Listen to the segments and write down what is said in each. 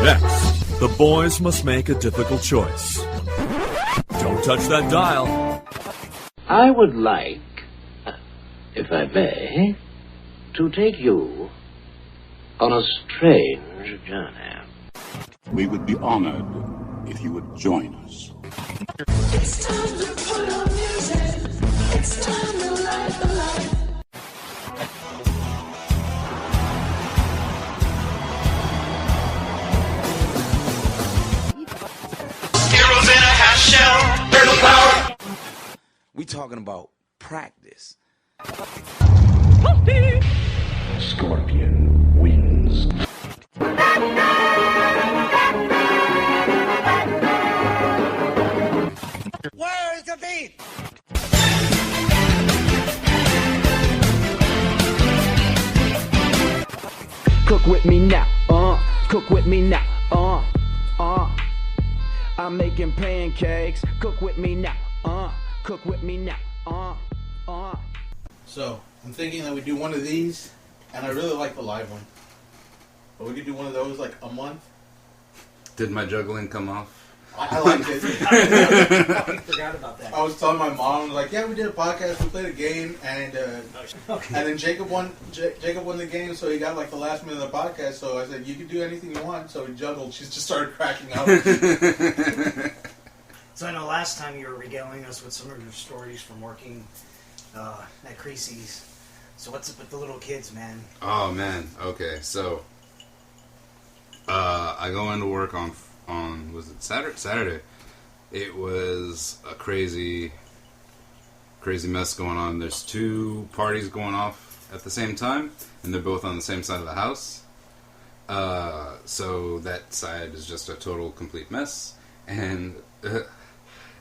Next, the boys must make a difficult choice. Don't touch that dial. I would like, if I may, to take you on a strange journey. We would be honored if you would join us. It's time to put on music. It's time to light the light. Heroes in a half shell, turtle power. We talking about practice. Scorpion wins. Where's the beat? Cook with me now, cook with me now, I'm making pancakes. Cook with me now, cook with me now, So, I'm thinking that we do one of these, and I really like the live one. But we could do one of those like a month. Did my juggling come off? I liked it. I forgot about that. I was telling my mom, like, yeah, we did a podcast, we played a game, and then Jacob won the game, so he got like the last minute of the podcast. So I said, you can do anything you want. So he juggled. She just started cracking up. So I know last time you were regaling us with some of your stories from working at Creasy's. So what's up with the little kids, man? Oh man, okay. So I go into work on was it Saturday? It was a crazy mess going on. There's two parties going off at the same time, and they're both on the same side of the house. So that side is just a total complete mess, and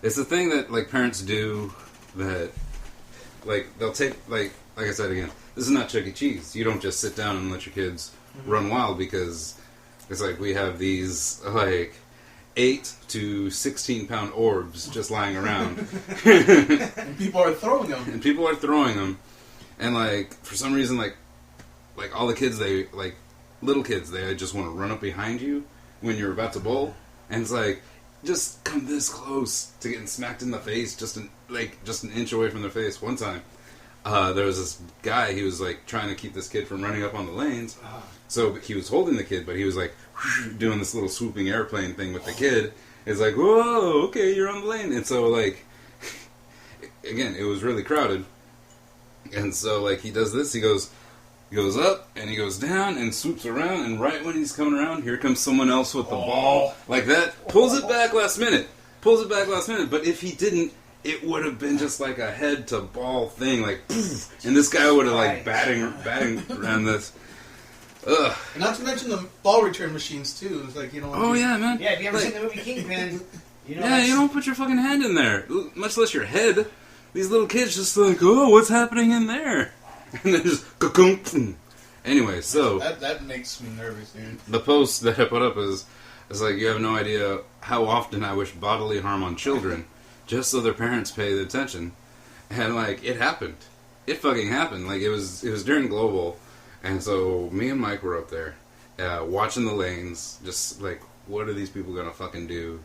it's the thing that like parents do that like they'll take like I said again, this is not Chuck E. Cheese. You don't just sit down and let your kids run wild, because it's like we have these like 8 to 16 pound orbs just lying around. And people are throwing them. And like for some reason like all the kids, they like little kids, they just want to run up behind you when you're about to bowl, and it's like just come this close to getting smacked in the face, just an inch away from their face. One time there was this guy, he was like trying to keep this kid from running up on the lanes. So he was holding the kid, but he was like doing this little swooping airplane thing with the kid. It's like, whoa, okay, you're on the lane. And so like, again, it was really crowded. And so like he does this, he goes up and he goes down and swoops around, and right when he's coming around, here comes someone else with the ball like that, pulls it back last minute. But if he didn't, it would have been just like a head to ball thing, like poof, and this guy would have like batting around this. Ugh. And not to mention the ball return machines too. It's like, you know. Oh yeah, man. Yeah, have you ever like, seen the movie Kingpin? You know, yeah, you don't put your fucking hand in there, much less your head. These little kids just like, oh, what's happening in there? And then just ka-kunk. Anyway, so that makes me nervous, dude. The post that I put up is like, you have no idea how often I wish bodily harm on children, just so their parents pay the attention. And like, it happened. It fucking happened. Like, it was during Global, and so me and Mike were up there, watching the lanes, just like, what are these people gonna fucking do?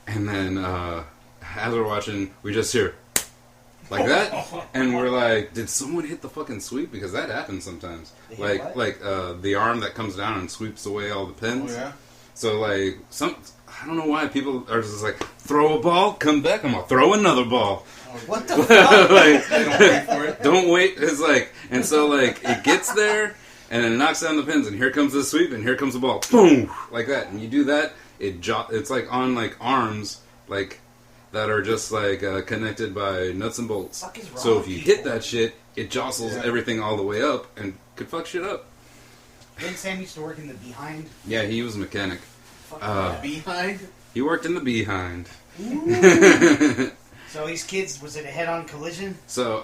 And then as we're watching, we just hear like that, and we're like, did someone hit the fucking sweep? Because that happens sometimes. Like the arm that comes down and sweeps away all the pins. Oh yeah. So like I don't know why people are just like, throw a ball, come back, I'm gonna throw another ball. What the fuck? Like, Don't wait for it. Don't wait. It's like, and so like it gets there, and then it knocks down the pins, and here comes the sweep, and here comes the ball, boom, like that. And you do that, it's like on like arms, like that are just like connected by nuts and bolts. What the fuck is wrong So if with you people? hit that shit, it jostles everything all the way up and could fuck shit up. Didn't Sam used to work in the behind? Yeah, he was a mechanic. Behind? He worked in the behind. So these kids, was it a head-on collision? So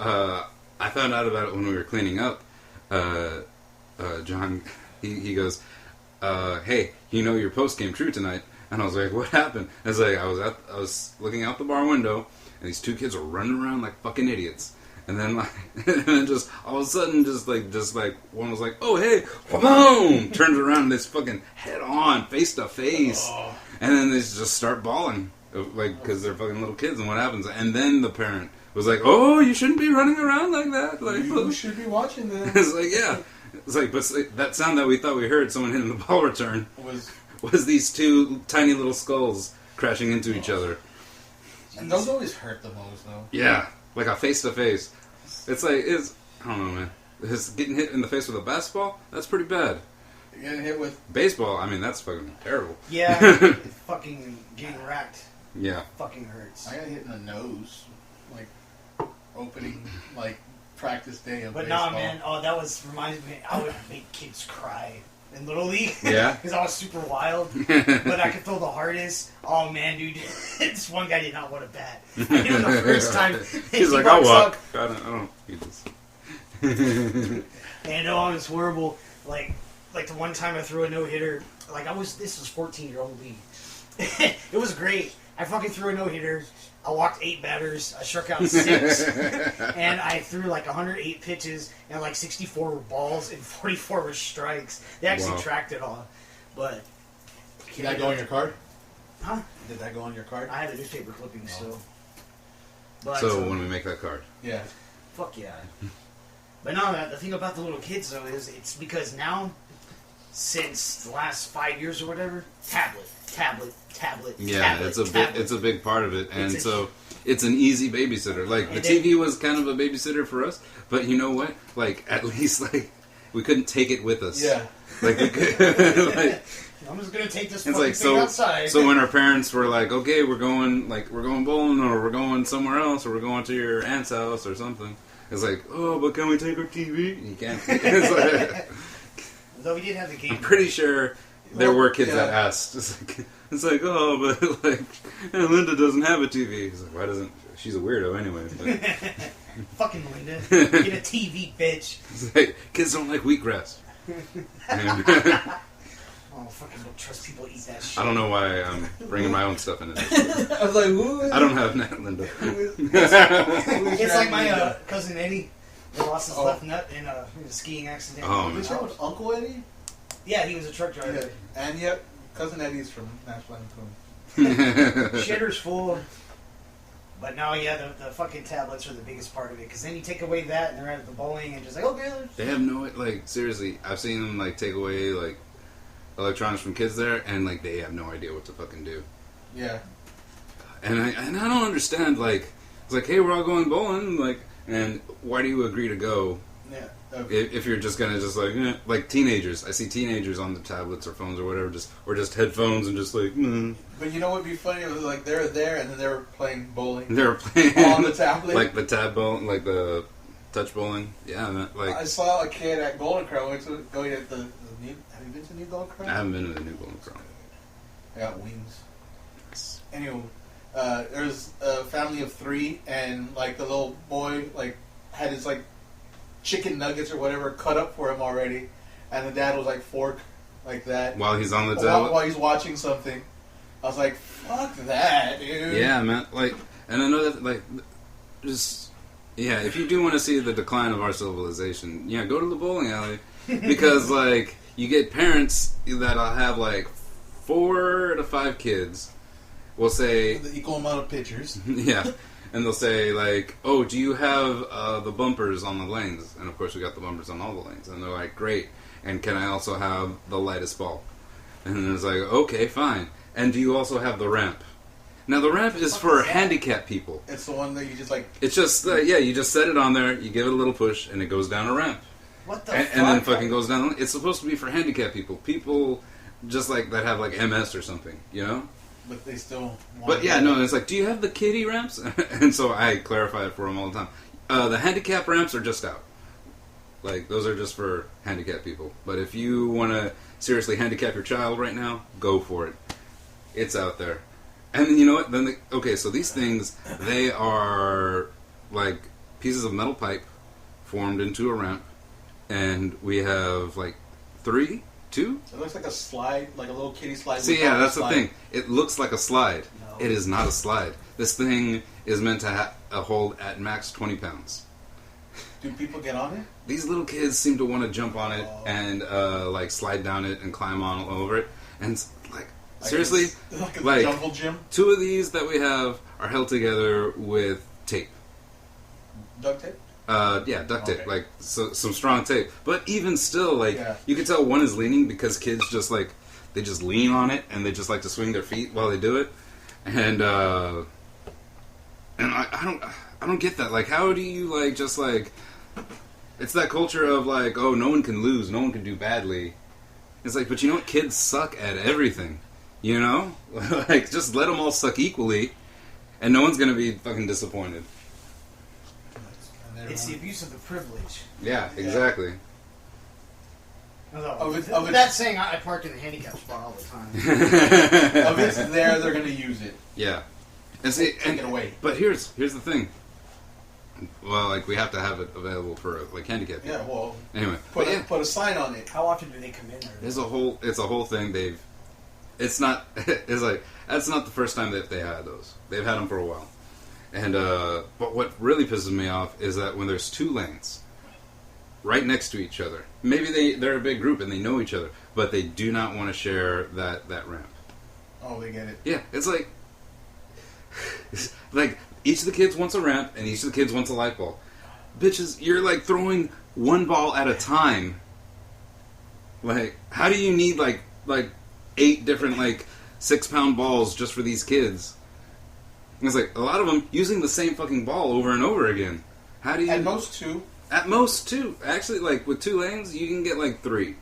I found out about it when we were cleaning up. John, he goes, hey, you know your post came true tonight. And I was like, what happened? I was looking out the bar window, and these two kids are running around like fucking idiots. And then like, and then just all of a sudden, just like one was like, "Oh hey," boom, turns around and it's fucking head on, face to face, and then they just start bawling, like because they're fucking little kids. And what happens? And then the parent was like, "Oh, you shouldn't be running around like that. Like You should be watching this." It's like, yeah, it's like, but that sound that we thought we heard someone hitting the ball return was these two tiny little skulls crashing into each other. And those always hurt the most, though. Yeah. Like a face to face. It's like, I don't know, man. Getting hit in the face with a basketball? That's pretty bad. Getting hit with baseball? I mean, that's fucking terrible. Yeah, fucking getting racked. Yeah. Fucking hurts. I got hit in the nose, like opening, like practice day of But baseball. nah, man. Oh, that reminds me. I would make kids cry in Little League. Yeah. Because I was super wild, but I could throw the hardest. Oh man, dude, this one guy did not want to bat. I knew the first time. He's like, I'll walk. I don't need this. And oh, it was horrible. Like the one time I threw a no hitter. Like this was 14-year-old league. It was great. I fucking threw a no hitter. I walked 8 batters. I struck out 6, and I threw like 108 pitches, and like 64 were balls and 44 were strikes. They actually tracked it all, but did that go on your card? Huh? Did that go on your card? I had a newspaper clipping still. But, so when we make that card, yeah, fuck yeah. But no, the thing about the little kids though is it's because now, since the last 5 years or whatever, tablet. Yeah, it's a big part of it, and so it's an easy babysitter. Like the TV was kind of a babysitter for us, but you know what? Like at least like we couldn't take it with us. Yeah, like we could. Like, I'm just gonna take this it's fucking like thing outside. So when our parents were like, "Okay, we're going bowling, or we're going somewhere else, or we're going to your aunt's house or something," it's like, "Oh, but can we take our TV?" You can't. It's like, though we did have the game. I'm pretty sure. There were kids that asked. It's like, oh, but like, Linda doesn't have a TV. It's like, why doesn't? She's a weirdo anyway. But. Fucking Linda, get a TV, bitch. It's like, kids don't like wheatgrass. Oh, fucking don't trust people eat that shit. I don't know why I'm bringing my own stuff in it. I was like, who is I don't have that, Linda. It's like my cousin Eddie. He lost his left nut in a skiing accident. Oh, which one was Uncle Eddie? Yeah, he was a truck driver. Yeah. And yep, cousin Eddie's from National Lampoon. Shitter's full. But no, yeah, the fucking tablets are the biggest part of it. Because then you take away that and they're at the bowling and just like, okay. They have no, like, seriously, I've seen them, like, take away, like, electronics from kids there, and, like, they have no idea what to fucking do. Yeah. And I don't understand, like, it's like, hey, we're all going bowling, like, and why do you agree to go? Yeah. If you're just gonna like teenagers, I see teenagers on the tablets or phones or whatever, or just headphones and just like. But you know what'd be funny? It was like they're there and then they were playing bowling. They were playing on the tablet, like the tab bowling, like the touch bowling. Yeah, man, like I saw a kid at Golden Crow. Went to go at the new. Have you been to New Golden Crow? I haven't been to the new Golden Crow. I got wings. Anyway, there's a family of 3, and like the little boy like had his like chicken nuggets or whatever cut up for him already, and the dad was like fork like that while he's on the tablet while he's watching something. I was like, fuck that, dude. Yeah, man. Like, and I know that like just if you do want to see the decline of our civilization, go to the bowling alley because like you get parents that'll have like 4 to 5 kids. We'll say the equal amount of pitchers. Yeah. And they'll say, like, oh, do you have the bumpers on the lanes? And, of course, we got the bumpers on all the lanes. And they're like, great. And can I also have the lightest ball? And then it's like, okay, fine. And do you also have the ramp? Now, the ramp is for handicapped people. It's the one that you just, like... It's just, you just set it on there, you give it a little push, and it goes down a ramp. What the fuck? And then fucking goes down. It's supposed to be for handicapped people. People just, like, that have, like, MS or something, you know? But they still want But yeah, no, it's like, do you have the kiddie ramps? And so I clarify it for them all the time. The handicap ramps are just out. Like, those are just for handicapped people. But if you want to seriously handicap your child right now, go for it. It's out there. And then, you know what? Then so these things, they are like pieces of metal pipe formed into a ramp. And we have like 3? 2? It looks like a slide, like a little kiddie slide. See, yeah, that's the thing. It looks like a slide. No. It is not a slide. This thing is meant to hold at max 20 pounds. Do people get on it? These little kids seem to want to jump on it and like slide down it and climb on over it. And like seriously, like a jungle gym. 2 of these that we have are held together with tape. Duct tape? Yeah, duct tape, like some strong tape. But even still, like Yeah. you can tell one is leaning because kids just like they just lean on it and they just like to swing their feet while they do it. And I don't get that. Like, how do you like just like? It's that culture of like, oh, no one can lose, no one can do badly. It's like, but you know what? Kids suck at everything. You know, like just let them all suck equally, and no one's gonna be fucking disappointed. It's the abuse of the privilege. Yeah, exactly. That saying, I park in the handicap spot all the time. If it's there, they're going to use it. Yeah. And see, Take it away. But here's the thing. Well, like we have to have it available for like handicap people. Yeah, well. Anyway, Put a sign on it. How often do they come in there? It's a whole thing. It's like that's not the first time that they had those. They've had them for a while. And but what really pisses me off is that when there's 2 lanes right next to each other, maybe they're a big group and they know each other, but they do not want to share that ramp. Oh, they get it. Yeah, it's like each of the kids wants a ramp and each of the kids wants a light ball. Bitches, you're like throwing 1 ball at a time. Like, how do you need like 8 different like 6-pound balls just for these kids? And it's like a lot of them using the same fucking ball over and over again. How do you? At most 2. At most 2. Actually, like with 2 lanes, you can get like 3.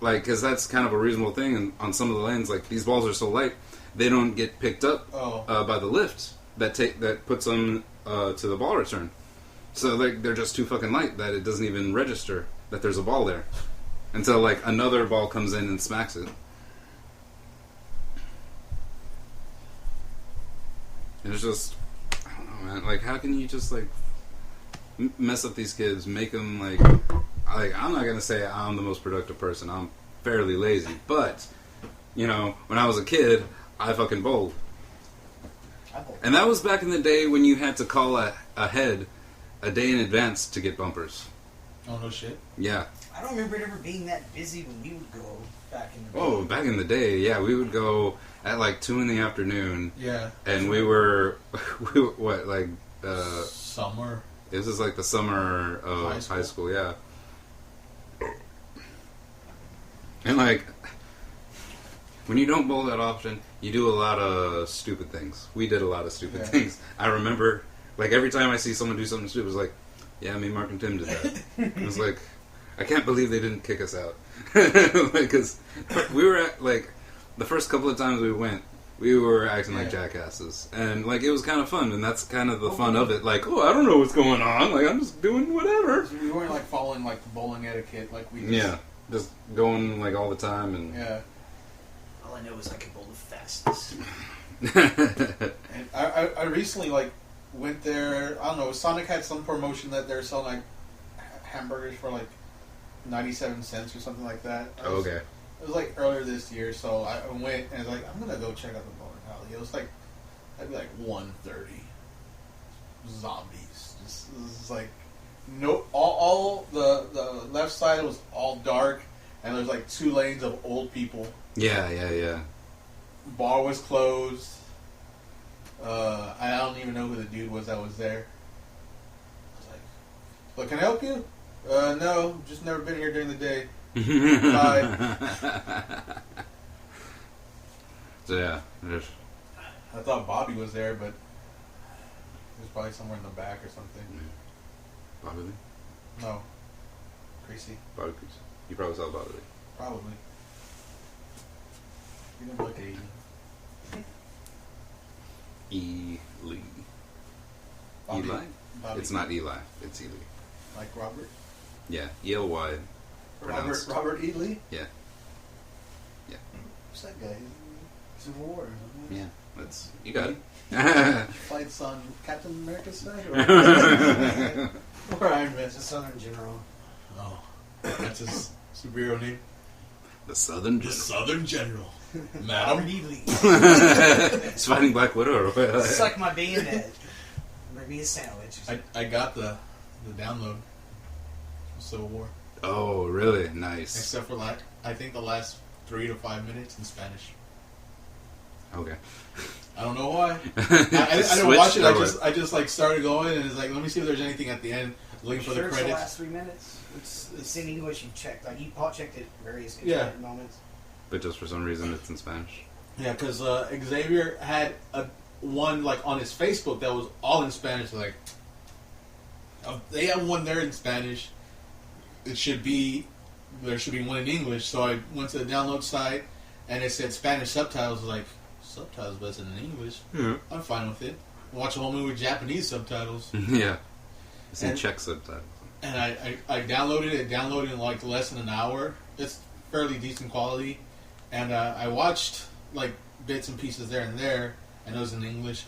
Like, because that's kind of a reasonable thing. And on some of the lanes, like these balls are so light, they don't get picked up by the lift that puts them to the ball return. So they're just too fucking light that it doesn't even register that there's a ball there until like another ball comes in and smacks it. And it's just, I don't know, man. Like, how can you just like mess up these kids, make them like I'm not gonna say I'm the most productive person. I'm fairly lazy, but you know, when I was a kid, I fucking bowled. And that was back in the day when you had to call ahead a day in advance to get bumpers. Oh, no shit? Yeah. I don't remember it ever being that busy when we would go back in the day. Oh, back in the day, yeah. We would go at like 2 in the afternoon. Yeah. And we were what, like... summer. This is like the summer of high school, yeah. And like... When you don't bowl that often, you do a lot of stupid things. We did a lot of stupid things. I remember, like, every time I see someone do something stupid, it's like, yeah, me, Mark, and Tim did that. It was like, I can't believe they didn't kick us out. Because we were at, like, the first couple of times we went, we were acting like jackasses. And, like, it was kind of fun, and that's kind of the fun of it. Like, oh, I don't know what's going on. Like, I'm just doing whatever. So we weren't, like, following, like, the bowling etiquette. Like, we just... Yeah, just going, like, all the time. And yeah. All I know is I can bowl the fastest. And I recently, like, went there. I don't know. Sonic had some promotion that they're selling, like, hamburgers for, like, 97 cents or something like that. Okay. It was, like, earlier this year, so I went and I was like, I'm going to go check out the bowling alley. It was, like, I'd be, like, 1:30. Zombies. Just like, no, all the left side was all dark, and there's, like, 2 lanes of old people. Yeah. Bar was closed. I don't even know who the dude was that was there. I was like, "Look, can I help you?" No, just never been here during the day. Bye. So yeah, I thought Bobby was there, but he was probably somewhere in the back or something. Bobby Lee? No, Creasy. Bobby Creasy. You probably saw Bobby Lee. Probably. You didn't look Asian. Ely. Bobby, Eli? Bobby. It's not Eli. It's Ely. Like Robert? Yeah. E-L-Y. Pronounced. Robert Ely? Yeah. Who's that guy? Civil War. Yeah. That's... You got it. Fights on Captain America's side? Or Iron Man? It's a Southern General. Oh. That's his superhero name? The Southern General. The Southern General. Robert Madam. Ely. He's fighting Black Widow. Suck my bayonet. Bring me a sandwich. I got the the download. Civil War. Oh, really? Nice. Except for like, I think the last 3 to 5 minutes in Spanish. Okay. I don't know why. I didn't watch it. I just like started going and it's like, let me see if there's anything at the end. Looking for the credits. It's the last 3 minutes. It's in English. You checked. Like you checked it various moments. But just for some reason, it's in Spanish. Yeah, because Xavier had one like on his Facebook that was all in Spanish. Like they have one there in Spanish. There should be one in English. So I went to the download site and it said Spanish subtitles. Like subtitles, but it's in English. Yeah. I'm fine with it. Watch a whole movie with Japanese subtitles. Yeah. It's in Czech subtitles. And I downloaded it. It downloaded in like less than an hour. It's fairly decent quality. And I watched like bits and pieces there and there. And it was in English.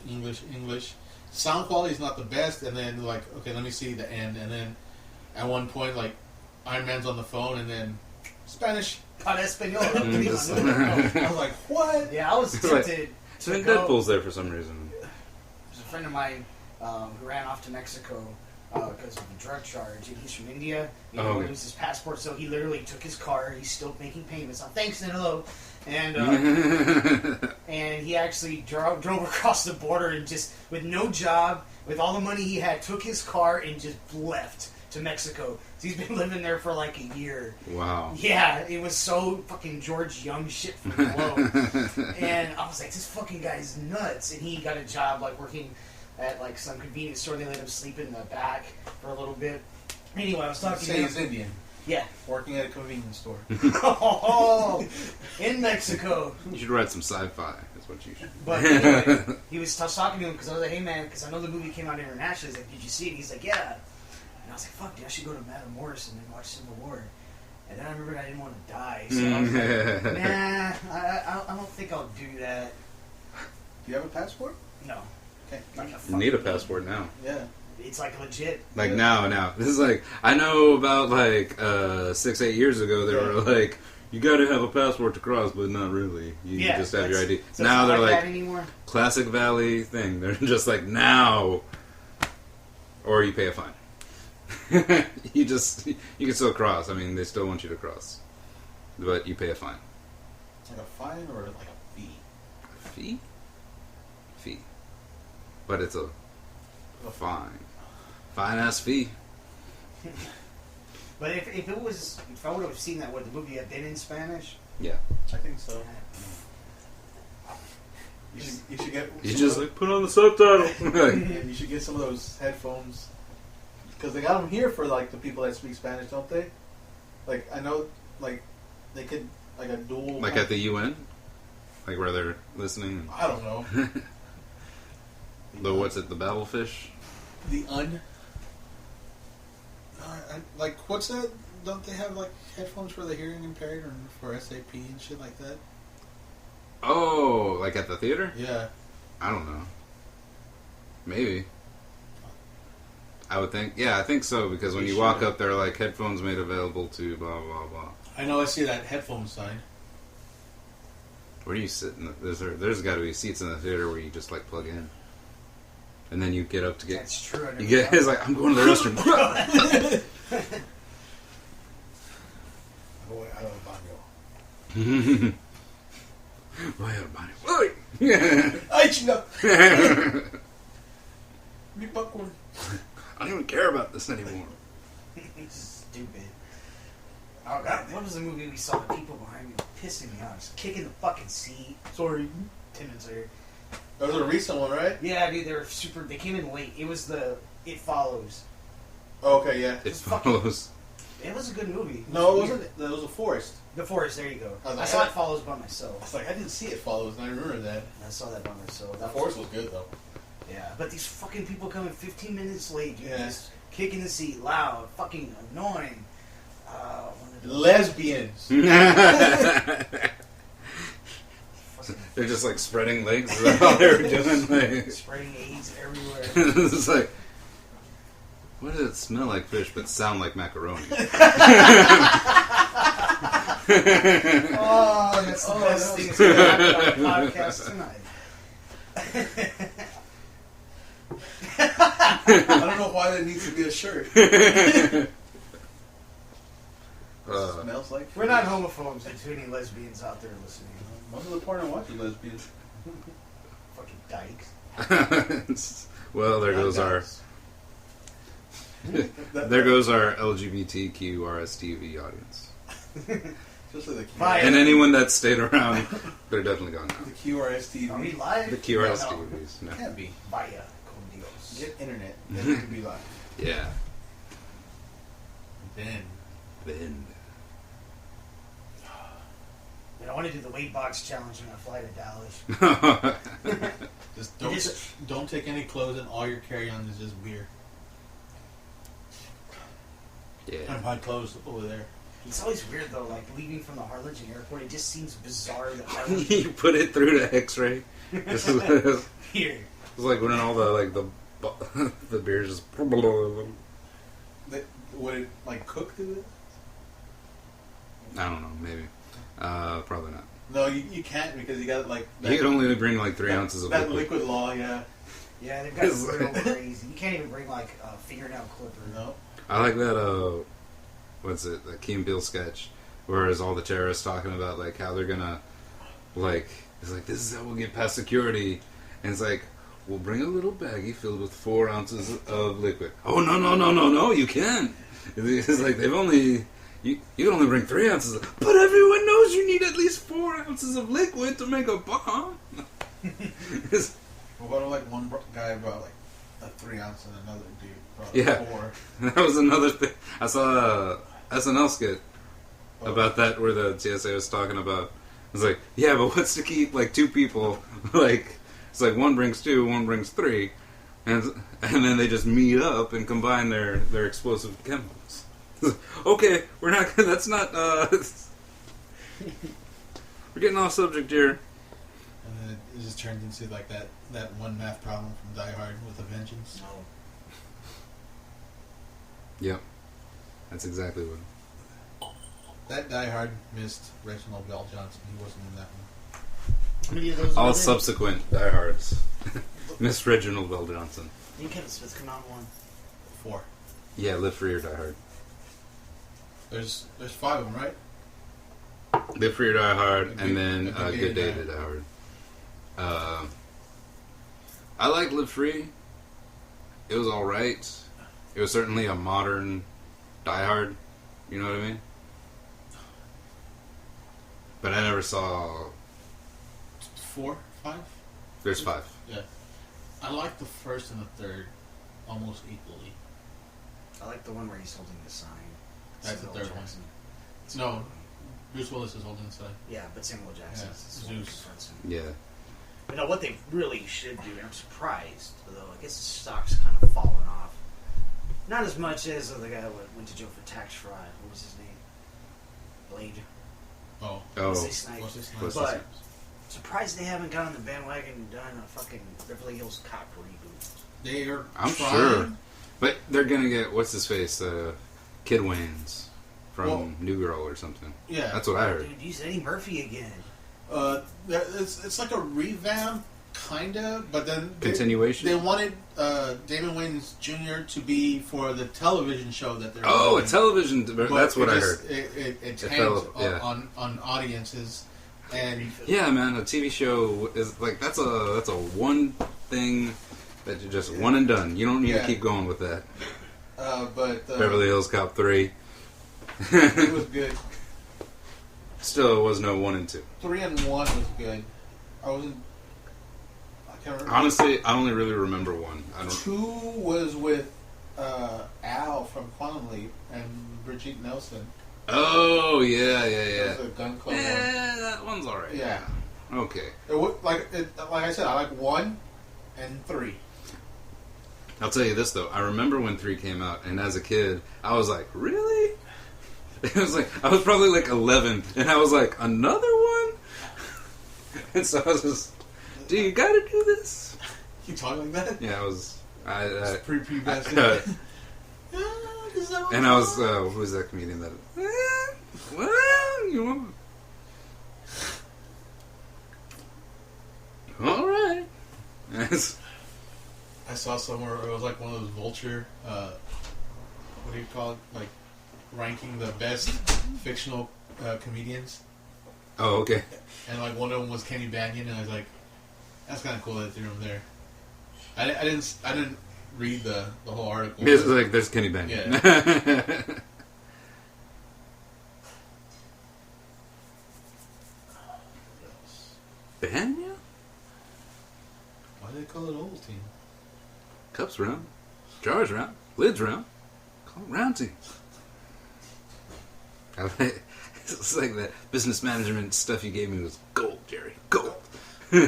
Sound quality is not the best. And then like, okay, let me see the end. And then at one point, like, Iron Man's on the phone and then Spanish. Para español. I was like, what? Yeah, I was tempted. So Deadpool's there for some reason. There's a friend of mine who ran off to Mexico because of a drug charge, and he's from India. He didn't lose his passport, so he literally took his car. He's still making payments on thanks and hello, and and he actually drove across the border and just with no job, with all the money he had, took his car and just left to Mexico. So he's been living there for like a year. Wow. Yeah, it was so fucking George Young shit from below. And I was like, this fucking guy's nuts. And he got a job like working at like some convenience store. They let him sleep in the back for a little bit. Anyway, I was talking to him. He's Indian. Yeah. Working at a convenience store. Oh, in Mexico. You should write some sci-fi. That's what you should. But anyway, I was talking to him because I was like, hey man, because I know the movie came out internationally. He's like, did you see it? He's like, yeah. And I was like, fuck, dude, I should go to Madame Morrison and watch Civil War. And then I remembered I didn't want to die. So I was like, nah, I don't think I'll do that. Do you have a passport? No. Okay. You need a passport now. Yeah. It's like legit. Like now. This is like, I know about like 6-8 years ago, they were like, you gotta have a passport to cross, but not really. You just have your ID. So now they're like, that anymore? Classic Valley thing. They're just like, now. Or you pay a fine. you can still cross. I mean, they still want you to cross, but you pay a fine. Like a fine or like a fee? Fee. But it's a fine. Fine ass fee. But if I would have seen that, would the movie have been in Spanish? Yeah, I think so. You should get. You just like put on the subtitle. And you should get some of those headphones. Because they got them here for like the people that speak Spanish, don't they? Like I know, like they could like a dual. Like at the UN, like where they're listening. I don't know. What's it? The Battlefish. The like what's that? Don't they have like headphones for the hearing impaired or for SAP and shit like that? Oh, like at the theater? Yeah. I don't know. Maybe. I would think. Yeah, I think so, because when you walk up, there are like headphones made available to blah, blah, blah. I know, I see that headphone sign. Where do you sit? There's got to be seats in the theater where you just like plug in. And then you get up to get... That's true. It's like, I'm going to the restroom. Voy al baño. Voy al baño. Ay, chinga! Mi popcorn. I don't even care about this anymore. Stupid. Oh god, what was the movie we saw? The people behind me pissing me off, just kicking the fucking seat. Sorry, 10 minutes later. That was a recent one, right? Yeah, dude, they came in late. It was It Follows. Oh, okay, yeah. It Follows. It was a good movie. No, it wasn't. It was a Forest. The Forest, there you go. I saw It Follows by myself. I was like, I didn't see It Follows, and I remember that. I saw that by myself. The Forest was good, though. Yeah, but these fucking people coming 15 minutes late, dude. Yeah. Just kicking the seat, loud, fucking annoying. Lesbians. They're just like spreading legs. Is that all they were doing? Like, spreading AIDS everywhere. It's like, what does it smell like fish but sound like macaroni? Oh, that's the best thing that's going to happen on the podcast tonight. I don't know why that needs to be a shirt. Smells like. We're not homophobes. There's too many lesbians out there listening. Most of the porn I watch is lesbians. Fucking dykes. Well, there goes our LGBTQ RSTV audience. Just like the And anyone that stayed around, they're definitely gone now. The QRSTV. Are we live? The QRSTVs. No. Can't be. Via con Dios. Get internet. Then it can be live. Yeah. Then. I want to do the weight box challenge when I fly to Dallas. Just don't take any clothes, and all your carry-on is just beer. Yeah. And my clothes over there. It's always weird though, like leaving from the Harlingen airport. It just seems bizarre that Harlingen. You put it through the X-ray. This is Here. It's like when all the the beers just. Would it like cook to it? I don't know. Maybe. Probably not. No, you can't because you got like. You can only bring like 3 ounces of that liquid. law, yeah. Yeah, they've got real crazy. You can't even bring like a fingernail clipper. No. I like that. What's it? The Key and Peele sketch, whereas all the terrorists talking about like how they're gonna, like, it's like this is how we'll get past security, and it's like we'll bring a little baggie filled with 4 ounces of liquid. Oh no! You can't. It's like they've only. You can only bring 3 ounces, but everyone knows you need at least 4 ounces of liquid to make a bomb. What if like one guy brought like a 3 ounce and another dude brought 4? That was another thing. I saw a SNL skit about that where the TSA was talking about. It's like, yeah, but what's to keep like 2 people like? It's like one brings 2, one brings 3, and then they just meet up and combine their explosive chemicals. Okay, we're not. That's not. We're getting off subject here. And then it just turns into like that one math problem from Die Hard with a Vengeance. No. Yep, that's exactly what. That Die Hard missed Reginald Bell Johnson. He wasn't in that one. How many of those? All are there? subsequent Die Hards. Miss Reginald Bell Johnson. Didn't Kevin Smith come out in one? 4. Yeah, Live Free or Die Hard. There's 5 of them, right? Live Free or Die Hard, and then Good Good Day Day to Die Hard. I like Live Free. It was alright. It was certainly a modern Die Hard. You know what I mean? But I never saw... 4? 5? There's 5. Yeah. I like the first and the third almost equally. I like the one where he's holding the sign. That's the Samuel third one. Jackson. No, Bruce Willis is holding the sign. Yeah, but Samuel Jackson Yeah, is the one Zeus. confronts him. Yeah. You know what they really should do, and I'm surprised, although I guess the stock's kind of fallen off. Not as much as the guy who went to jail for tax fraud. What was his name? Blade. Oh. Wesley Snipes. Wesley Snipes. But surprised they haven't got on the bandwagon and done a fucking Beverly Hills Cop reboot. They are I'm trying. sure. But they're gonna get, what's his face? Kid Wayans from New Girl or something. Yeah. That's what I heard. Dude, use Eddie Murphy again. It's like a revamp, kinda, but then Continuation? They wanted Damon Wayans Jr. to be for the television show that they're Oh, doing. a television. That's what I heard. It tanked yeah. on audiences, and Yeah, man, a TV show is like that's a one thing that you just one and done. You don't need to keep going with that. But Beverly Hills Cop 3. it was good. Still, it was no 1 and 2. 3 and 1 was good. I can't remember. Honestly, I only really remember 1. I don't. 2 was with Al from Quantum Leap and Brigitte Nelson. Oh yeah. That was a gun club one. That one's alright. Yeah. Okay. Like I said, I like 1 and 3. I'll tell you this though. I remember when 3 came out, and as a kid, I was like, "Really?" It was like I was probably like 11, and I was like, "Another one?" And so I was just, "Do you got to do this?" You talk like that? Yeah, I was. Pre-pubescent. And I was. Who was that comedian that? Well, you want? All right. I saw somewhere it was like one of those vulture. What do you call it? Like ranking the best fictional comedians. Oh, okay. And like one of them was Kenny Banyan, and I was like, that's kind of cool that they threw him there. I didn't read the whole article. It's like there's Kenny Banyan. Yeah. Banyan? Why do they call it old team? Cups round, jars round, lids round. Call it round team. It's like that business management stuff you gave me was gold, Jerry. Gold. I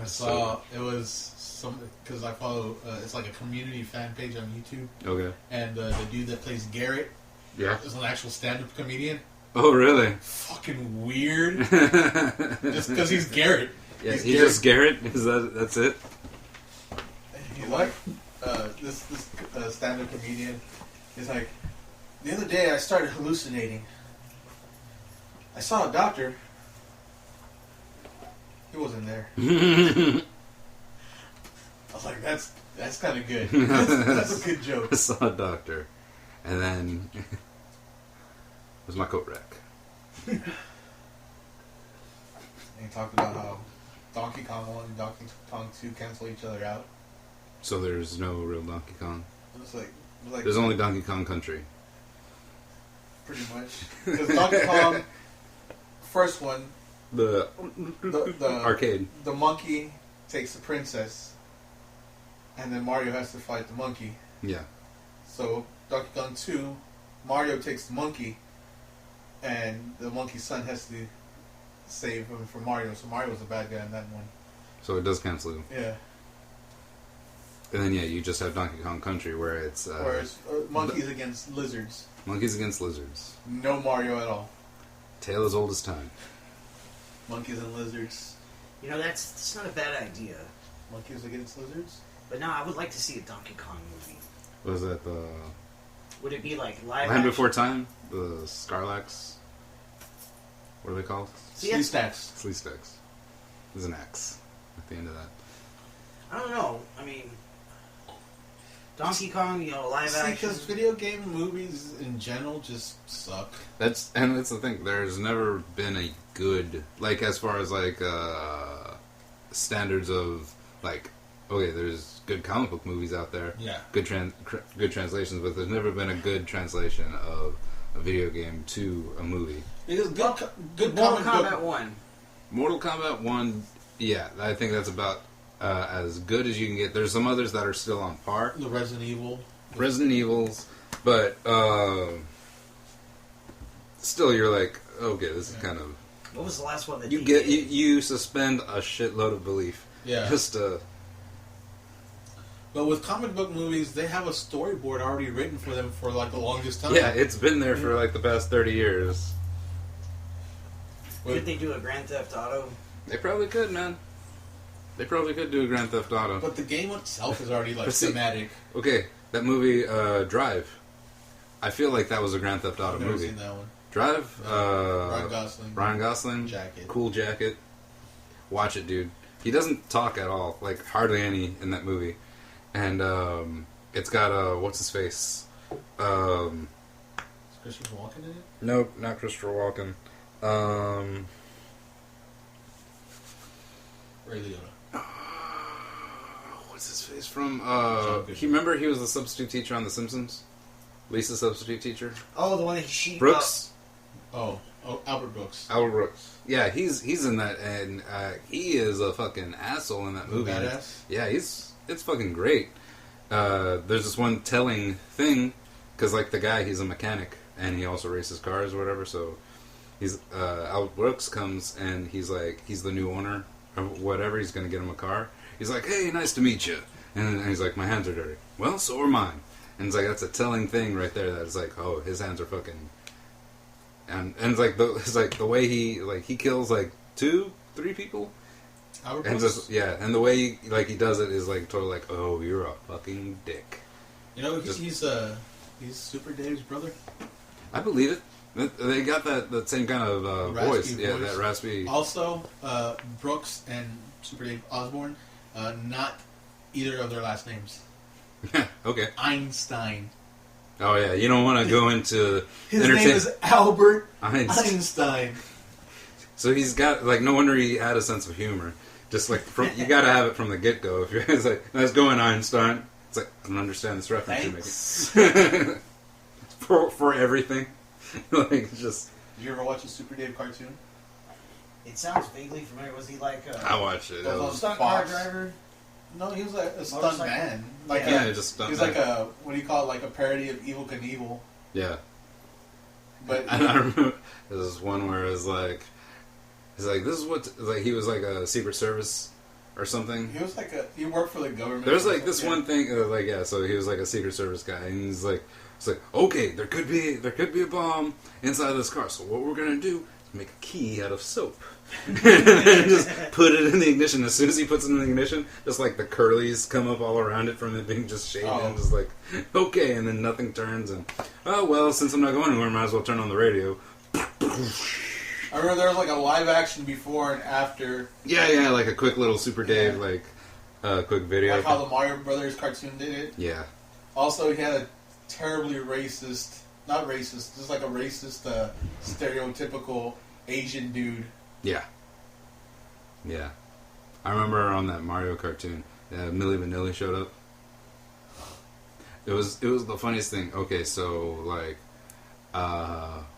saw it was some because I follow. It's like a community fan page on YouTube. Okay. And the dude that plays Garrett, is an actual stand-up comedian. Oh, really? Fucking weird. Just because he's Garrett. Yeah, he's just Garrett. That's it? He's like this stand-up comedian. He's like, the other day I started hallucinating. I saw a doctor. He wasn't there. I was like, that's kind of good. That's a good joke. I saw a doctor, and then was my coat rack. And he talked about how Donkey Kong 1 and Donkey Kong 2 cancel each other out. So there's no real Donkey Kong. It was like There's only Donkey Kong Country. Pretty much. Because Donkey Kong, first one, The arcade. The monkey takes the princess, and then Mario has to fight the monkey. Yeah. So Donkey Kong 2, Mario takes the monkey, and the monkey's son has to save him from Mario. So Mario was the bad guy in that one. So it does cancel you. Yeah. And then you just have Donkey Kong Country where it's monkeys against lizards. Monkeys against lizards. No Mario at all. Tale as old as time. Monkeys and lizards. You know, that's not a bad idea. Monkeys against lizards? But no, I would like to see a Donkey Kong movie. Was that the Would it be like live Land action? Before Time? The Scarlax? What are they called? Slee Stacks. Slee Stacks. There's an axe at the end of that. I don't know. I mean, Donkey Kong, live action. Because video game movies in general just suck. That's the thing. There's never been a good, like, as far as like standards of like, okay, there's good comic book movies out there. Yeah. Good translations, but there's never been a good translation of a video game to a movie. Because good Mortal comic Kombat book. 1. Mortal Kombat 1, yeah, I think that's about as good as you can get. There's some others that are still on par. The Resident Evil. Resident Evils, but still you're like, okay, this is kind of... What was the last one that you suspend a shitload of belief. Yeah. Just But with comic book movies, they have a storyboard already written for them for like the longest time. yeah, it's been there for like the past 30 years. Could they do a Grand Theft Auto? They probably could, man. They probably could do a Grand Theft Auto. But the game itself is already like But see- thematic. Okay, that movie, Drive. I feel like that was a Grand Theft Auto I've never movie. seen that one. Drive? Ryan Gosling. Jacket. Cool jacket. Watch it, dude. He doesn't talk at all. Like, hardly any in that movie. And, it's got, what's his face? Is Christopher Walken in it? Nope, not Christopher Walken. Ray Liotta. What's his face from? Remember he was the substitute teacher on The Simpsons? Lisa's substitute teacher? Oh, the one that she... Brooks? Albert Brooks. Albert Brooks. Yeah, he's in that, and he is a fucking asshole in that movie. Badass? Yeah, it's fucking great. There's this one telling thing, because like the guy, he's a mechanic, and he also races cars or whatever, so Albert Brooks comes, and he's like, he's the new owner or whatever, he's gonna get him a car. He's like, hey, nice to meet you. And he's like, my hands are dirty. Well, so are mine. And it's like, that's a telling thing right there, that it's like, oh, his hands are fucking... And it's like the way he kills like 2-3 people. Albert And Brooks? just, yeah, and the way he does it is like totally like, oh, you're a fucking dick. You know, he's Super Dave's brother. I believe it. They got that same kind of voice. Yeah, that raspy. Also, Brooks and Super Dave Osborne Not either of their last names. Okay. Einstein. Oh yeah, you don't want to go into His name is Albert Einstein. So he's got like no wonder he had a sense of humor. Just like you got to have it from the get go. If you're it's like, "Let's go in, Einstein," it's like I don't understand this reference you're making. for everything, like it's just. Did you ever watch a Super Dave cartoon? It sounds vaguely familiar. Was he like I watched it. a stunt car driver? No, he was like a stunt man. Like just stunt. He was like a what do you call it? Like a parody of Evel Knievel. Yeah. But and I remember there was one where it was like, he's like, this is what like he was like a Secret Service or something. He was like he worked for the government. There's like this one thing like so he was like a Secret Service guy and he's like it's like okay there could be a bomb inside this car, so what we're gonna do is make a key out of soap. And just put it in the ignition. As soon as he puts it in the ignition, just like the curlies come up all around it from it being just shaved and just like, okay, and then nothing turns and, oh, well, since I'm not going anywhere, might as well turn on the radio. I remember there was like a live action before and after. Yeah, like a quick little Super Dave, like, quick video. Like how the Mario Brothers cartoon did it. Yeah. Also, he had a terribly not racist, just like a racist, stereotypical Asian dude. Yeah. I remember on that Mario cartoon, Milli Vanilli showed up. It was the funniest thing. Okay, so like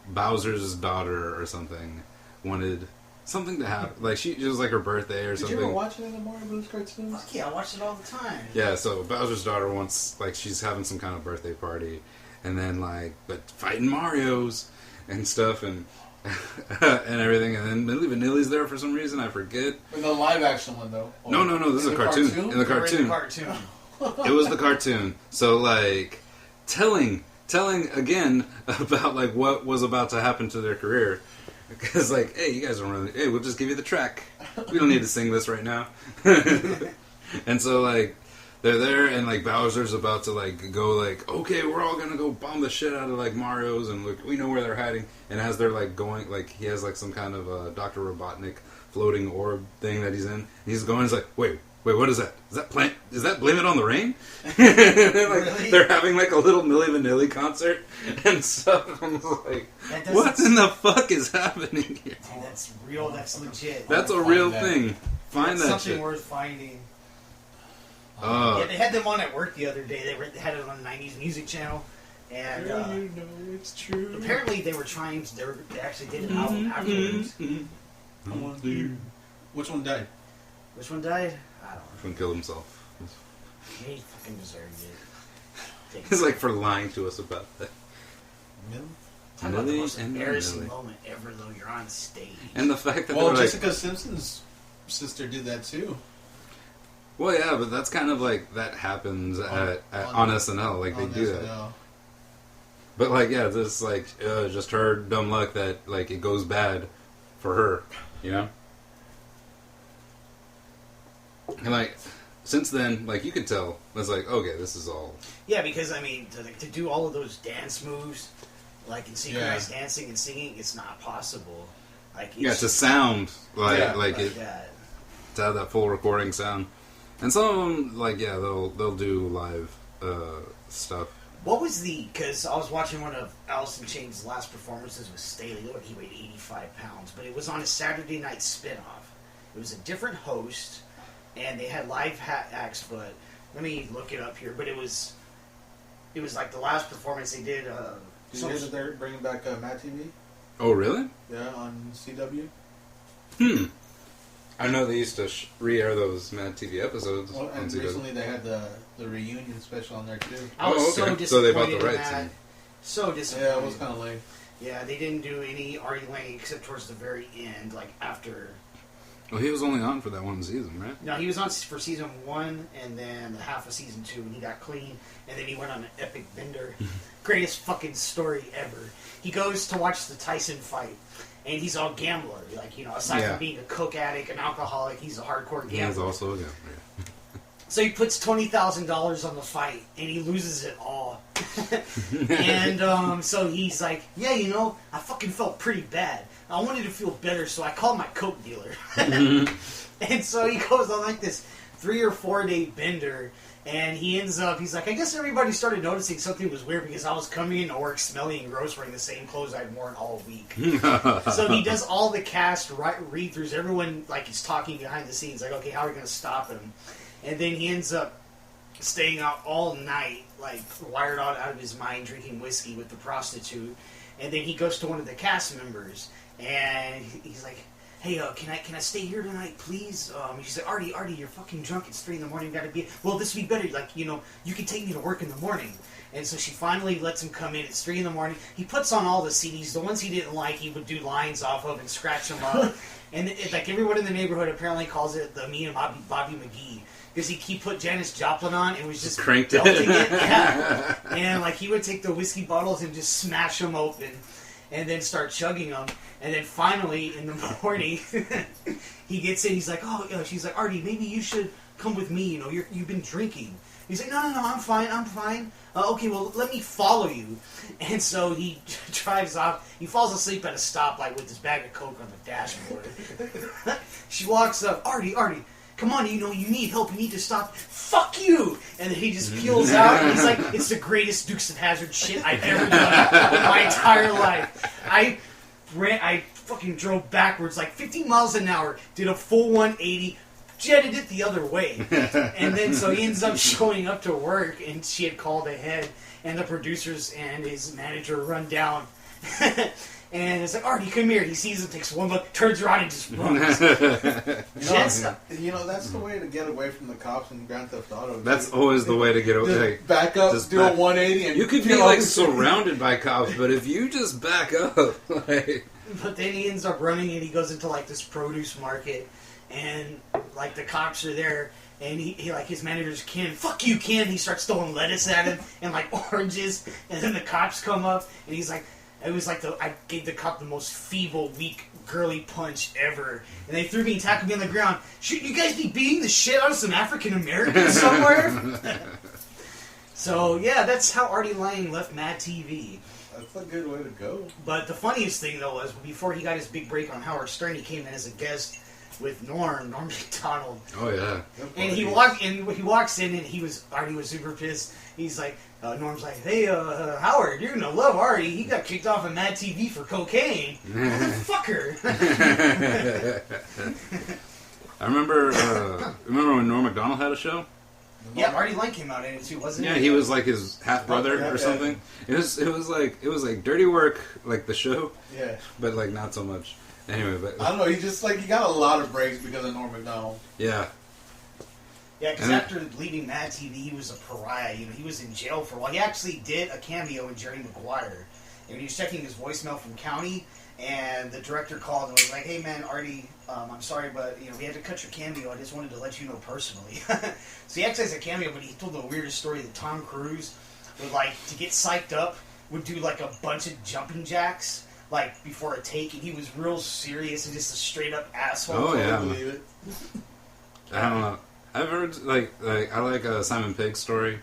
Bowser's daughter or something wanted something to happen. Like it was like her birthday or something. Did you ever watch any of the Mario Brothers cartoons? Fuck yeah, I watched it all the time. Yeah, so Bowser's daughter wants like she's having some kind of birthday party, and then like but fighting Marios and stuff and. And everything, and then Milli Vanilli's there for some reason, I forget. In the live action one, though. No, this is a cartoon. In the cartoon. It was the cartoon. So, like, telling again about, like, what was about to happen to their career. Because, like, hey, you guys don't really... Hey, we'll just give you the track. We don't need to sing this right now. And so, like, they're there, and, like, Bowser's about to, like, go, like, okay, we're all gonna go bomb the shit out of, like, Mario's, and, look, we know where they're hiding. And as they're, like, going, like, he has, like, some kind of Dr. Robotnik floating orb thing that he's in. And he's going, he's like, wait, what is that? Is that Blame It on the Rain? Like, really? They're having, like, a little Milli Vanilli concert and stuff. I'm like, what in the fuck is happening here? Dude, that's real, that's legit. That's a real thing. Find that something shit. Worth finding. Yeah, they had them on at work the other day. They had it on the 90s Music Channel. And you know it's true. Apparently they were trying to, they actually did an album afterwards. Which one died? Which one died? I don't know. Which one killed himself? He fucking deserved it. It's like for lying to us about that. Talk about the most embarrassing moment ever, though. You're on stage. And the fact that Jessica Simpson's sister did that too. Well, yeah, but that's kind of like that happens on SNL. Like they do that. But like, yeah, this like just her dumb luck that like it goes bad for her, you know. And like since then, like you could tell, it's like okay, this is all. Yeah, because I mean, to do all of those dance moves, like in synchronized dancing and singing, it's not possible. Like it's to sound like it that. To have that full recording sound. And some of them, like, yeah, they'll do live stuff. What was because I was watching one of Alice in Chains' last performances with Staley. Look, he weighed 85 pounds, but it was on a Saturday night spinoff. It was a different host, and they had live acts, but let me look it up here. But it was like the last performance they did. Did you hear that they're bringing back Mad TV? Oh, really? Yeah, on CW. I know they used to re-air those Mad TV episodes. Well, and recently they had the reunion special on there too. I was so disappointed. So they bought the rights. So disappointed. Yeah, it was kind of lame. Yeah, they didn't do any Artie Lang except towards the very end, like after. Well, he was only on for that one season, right? No, he was on for season 1 and then half of season 2, and he got clean, and then he went on an epic bender. Greatest fucking story ever. He goes to watch the Tyson fight. And he's all gambler, like, you know, aside from being a coke addict, an alcoholic, he's a hardcore gambler. He's also a gambler. So he puts $20,000 on the fight, and he loses it all. And so he's like, yeah, you know, I fucking felt pretty bad. I wanted to feel better, so I called my coke dealer. And so he goes on like this 3 or 4 day bender. And he ends up, he's like, I guess everybody started noticing something was weird because I was coming into work smelling gross wearing the same clothes I'd worn all week. So he does all the cast read-throughs. Everyone, like, he's talking behind the scenes, like, okay, how are we going to stop him? And then he ends up staying out all night, like, wired out of his mind, drinking whiskey with the prostitute. And then he goes to one of the cast members, and he's like, hey, can I stay here tonight, please? She's like, Artie, you're fucking drunk. It's 3 in the morning. You gotta be. Well, this would be better. Like, you can take me to work in the morning. And so she finally lets him come in. It's 3 in the morning. He puts on all the CDs. The ones he didn't like, he would do lines off of and scratch them up. And like everyone in the neighborhood apparently calls it the Me and Bobby McGee. Because he put Janis Joplin on and was just cranked it. Yeah. And like he would take the whiskey bottles and just smash them open. And then start chugging them, and then finally in the morning, he gets in. He's like, "Oh," she's like, "Artie, maybe you should come with me. You've been drinking." He's like, "No, I'm fine. Okay, well, let me follow you." And so he drives off. He falls asleep at a stoplight with his bag of coke on the dashboard. She walks up, Artie. Come on, you need help. You need to stop. Fuck you! And then he just peels out. And he's like, it's the greatest Dukes of Hazzard shit I've ever done in my entire life. I fucking drove backwards like 15 miles an hour, did a full 180, jetted it the other way. And then so he ends up showing up to work, and she had called ahead, and the producers and his manager run down. And it's like, Artie, come here. He sees him, takes one look, turns around, and just runs. That's the way to get away from the cops in Grand Theft Auto. That's always the way to get away. Back up, do a 180, and you could be like surrounded by cops, but if you just back up, like. But then he ends up running, and he goes into like this produce market, and like the cops are there. And he like his manager's Ken, fuck you, Ken. He starts throwing lettuce at him and like oranges, and then the cops come up, and he's like. It was like I gave the cop the most feeble, weak, girly punch ever. And they threw me and tackled me on the ground. Should you guys be beating the shit out of some African Americans somewhere? So, yeah, that's how Artie Lang left Mad TV. That's a good way to go. But the funniest thing, though, was before he got his big break on Howard Stern, he came in as a guest with Norm MacDonald. Oh, yeah. And he walks in, and Artie was super pissed. He's like, Norm's like, hey, Howard, you're gonna love Artie. He got kicked off of Mad TV for cocaine. Motherfucker. I remember when Norm Macdonald had a show? Yeah, Artie Lang came out in it too, wasn't Yeah, he? he was like his half brother or something. It was like Dirty Work, like the show. Yeah. But like not so much. Anyway, but I don't know. He just he got a lot of breaks because of Norm Macdonald. Yeah. Yeah, because after leaving Mad TV, he was a pariah. He was in jail for a while. He actually did a cameo in Jerry Maguire. And he was checking his voicemail from county, and the director called and was like, "Hey man, Artie, I'm sorry, but we had to cut your cameo. I just wanted to let you know personally." So he actually has a cameo, but he told the weirdest story that Tom Cruise would to get psyched up, would do like a bunch of jumping jacks. Like before a take, and he was real serious and just a straight up asshole. Oh yeah, believe it. I don't know. I've heard I like Simon Pegg's story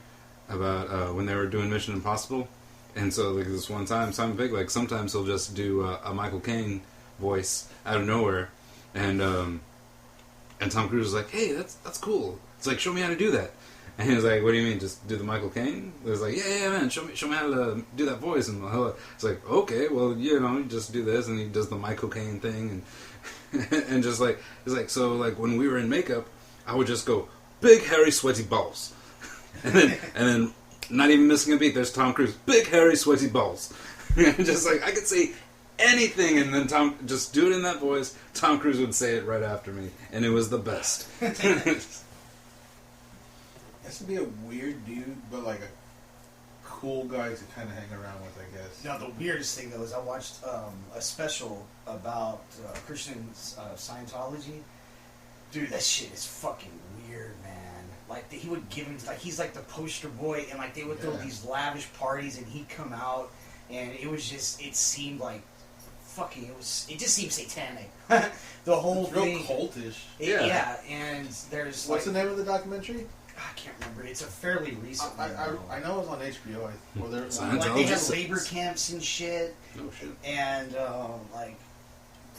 about when they were doing Mission Impossible, and so this one time Simon Pegg sometimes he'll just do a Michael Caine voice out of nowhere, and Tom Cruise was like, "Hey, that's cool. It's like show me how to do that." And he was like, "What do you mean? Just do the Michael Caine?" It was like, "Yeah, man. Show me how to do that voice." And it's like, "Okay, well, you just do this." And he does the Michael Caine thing, and and just it's like so when we were in makeup, I would just go big hairy sweaty balls, and then not even missing a beat. There's Tom Cruise, big hairy sweaty balls, just I could say anything, and then Tom just do it in that voice. Tom Cruise would say it right after me, and it was the best. Has to be a weird dude, but a cool guy to kind of hang around with, I guess. No, the weirdest thing though is I watched a special about Christian Scientology. Dude, that shit is fucking weird, man. He would give him he's like the poster boy, and they would throw these lavish parties, and he'd come out, and it was just it seemed like fucking it just seemed satanic. The whole it's real thing, cultish. Yeah, and there's what's the name of the documentary? I can't remember. It's a fairly recent one. I know it was on HBO. They have labor camps and shit. Oh shit. And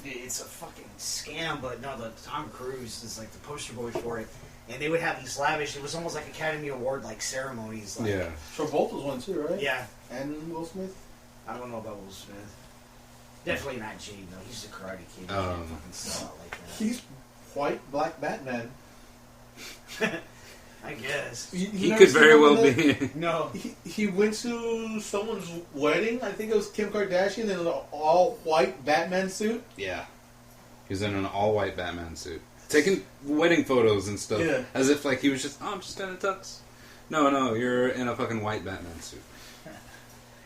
it's a fucking scam. But no, the Tom Cruise is the poster boy for it. And they would have these lavish, it was almost like Academy Award like ceremonies. Like, Yeah. Travolta's one too, right? Yeah. And Will Smith? I don't know about Will Smith. Definitely not Jade, though. He's a karate kid. He can't fucking sell out like that. He's white, black Batman. I guess. He never could seen very him well in the- be. No. He went to someone's wedding. I think it was Kim Kardashian in an all-white Batman suit. Yeah. He's in an all-white Batman suit. Taking wedding photos and stuff. Yeah. As if, like, he was just, I'm just in a tux. No, you're in a fucking white Batman suit.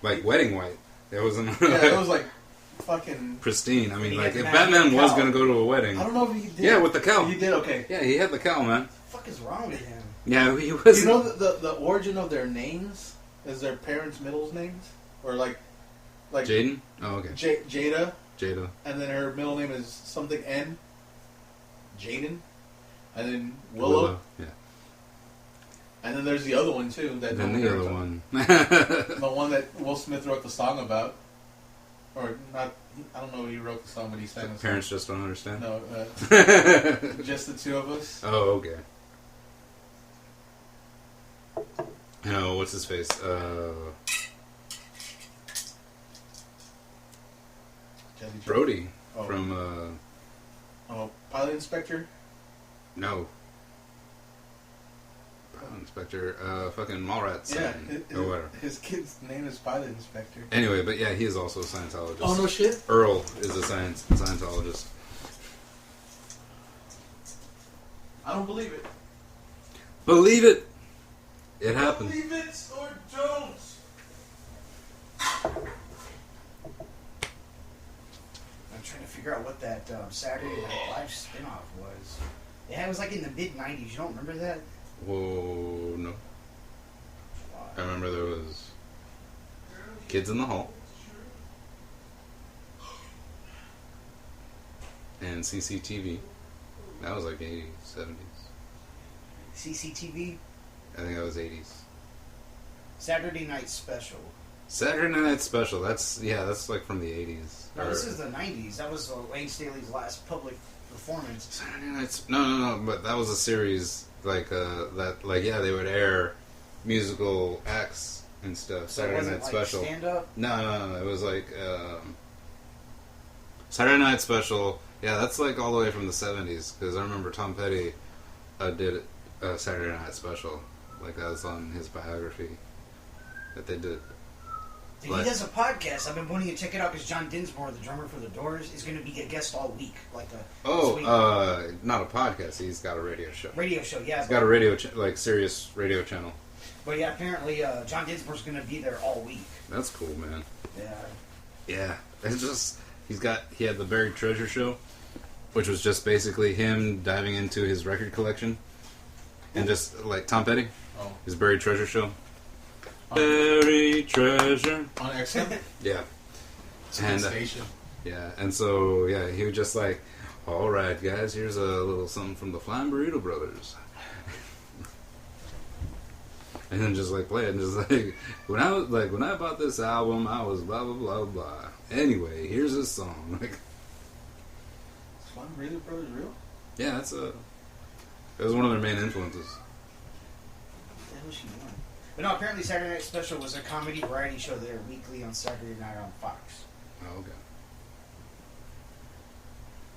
Like, wedding white. It wasn't... Yeah, it was like fucking... pristine. I mean, He like, had if the Batman magic was cow. going to go to a wedding... I don't know if he did. Yeah, with the cow. He did, okay. Yeah, he had the cow, man. What the fuck is wrong with him? Yeah, he was... You know the origin of their names? Is their parents' middle names? Or like Jaden? Oh, okay. Jada. Jada. And then her middle name is something N. Jaden. And then Willow. Yeah. And then there's the other one too. That Then the other one. The one that Will Smith wrote the song about. Or not, I don't know if he wrote the song, but he sang the song. Parents just don't understand? No, just the two of us. Oh, okay. You know, what's his face? Brody from, Pilot Inspector? No. Pilot Inspector, fucking Mallrats. Yeah, or whatever. his kid's name is Pilot Inspector. Anyway, but yeah, he is also a Scientologist. Oh, no shit? Earl is a Scientologist. I don't believe it. Believe it! It happened. Believe it or don't. I'm trying to figure out what that Saturday Night Live spinoff was. It was like in the mid-90s. You don't remember that? Whoa, no. I remember there was Kids in the Hall. And CCTV. That was like 80s, 70s. CCTV? I think that was 80s. Saturday Night Special. Saturday Night Special. That's like from the 80s. No, this is the 90s. That was Wayne Staley's last public performance. Saturday Night. No. But that was a series like that. Like they would air musical acts and stuff. So Saturday was it Night like Special. Stand up? No. It was like Saturday Night Special. Yeah, that's like all the way from the 70s because I remember Tom Petty did Saturday Night Special. Like that was on his biography that they did. He does a podcast. I've been wanting to check it out because John Dinsmore, the drummer for the Doors, is going to be a guest all week. Not a podcast. He's got a radio show. Radio show, yeah. He's got a radio, Sirius radio channel. But yeah, apparently John Dinsmore's going to be there all week. That's cool, man. Yeah. Yeah, it's just he had the Buried Treasure show, which was just basically him diving into his record collection, and just like Tom Petty, his Buried Treasure show. Buried Treasure On XM? Yeah. It's a good station. Yeah, and so he was just like, all right, guys, here's a little something from the Flying Burrito Brothers. And then just like play it, and just like when I bought this album, I was blah blah blah blah. Anyway, here's this song. Like, Is Flying Burrito Brothers real? yeah, it was one of their main influences. What the hell is she doing? But no, apparently Saturday Night Special was a comedy variety show that aired weekly on Saturday night on Fox. Oh, okay.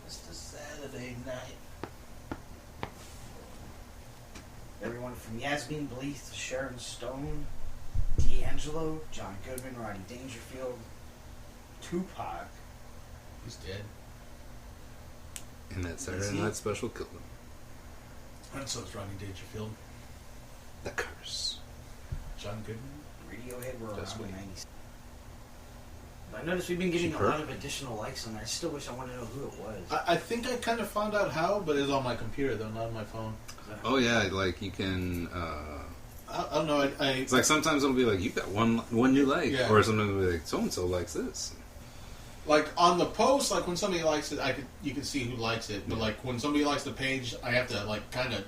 It's the Saturday night. Everyone from Yasmin Bleeth, Sharon Stone, D'Angelo, John Goodman, Rodney Dangerfield, Tupac. He's dead. And that Saturday Night Special killed him. And so it's Rodney Dangerfield. The Curse. John Goodman. Radiohead were around Just in wait. 90s. I noticed we've been getting a Superb. lot of additional likes on there. I still wish I wanted to know who it was. I think I kind of found out how, but it's on my computer though, not on my phone. Oh yeah, like you can. I don't know. It's like sometimes it'll be like you got one you like, Yeah. or sometimes it'll be like so and so likes this. Like on the post, like when somebody likes it, you can see who likes it. But like when somebody likes the page, I have to like kind of.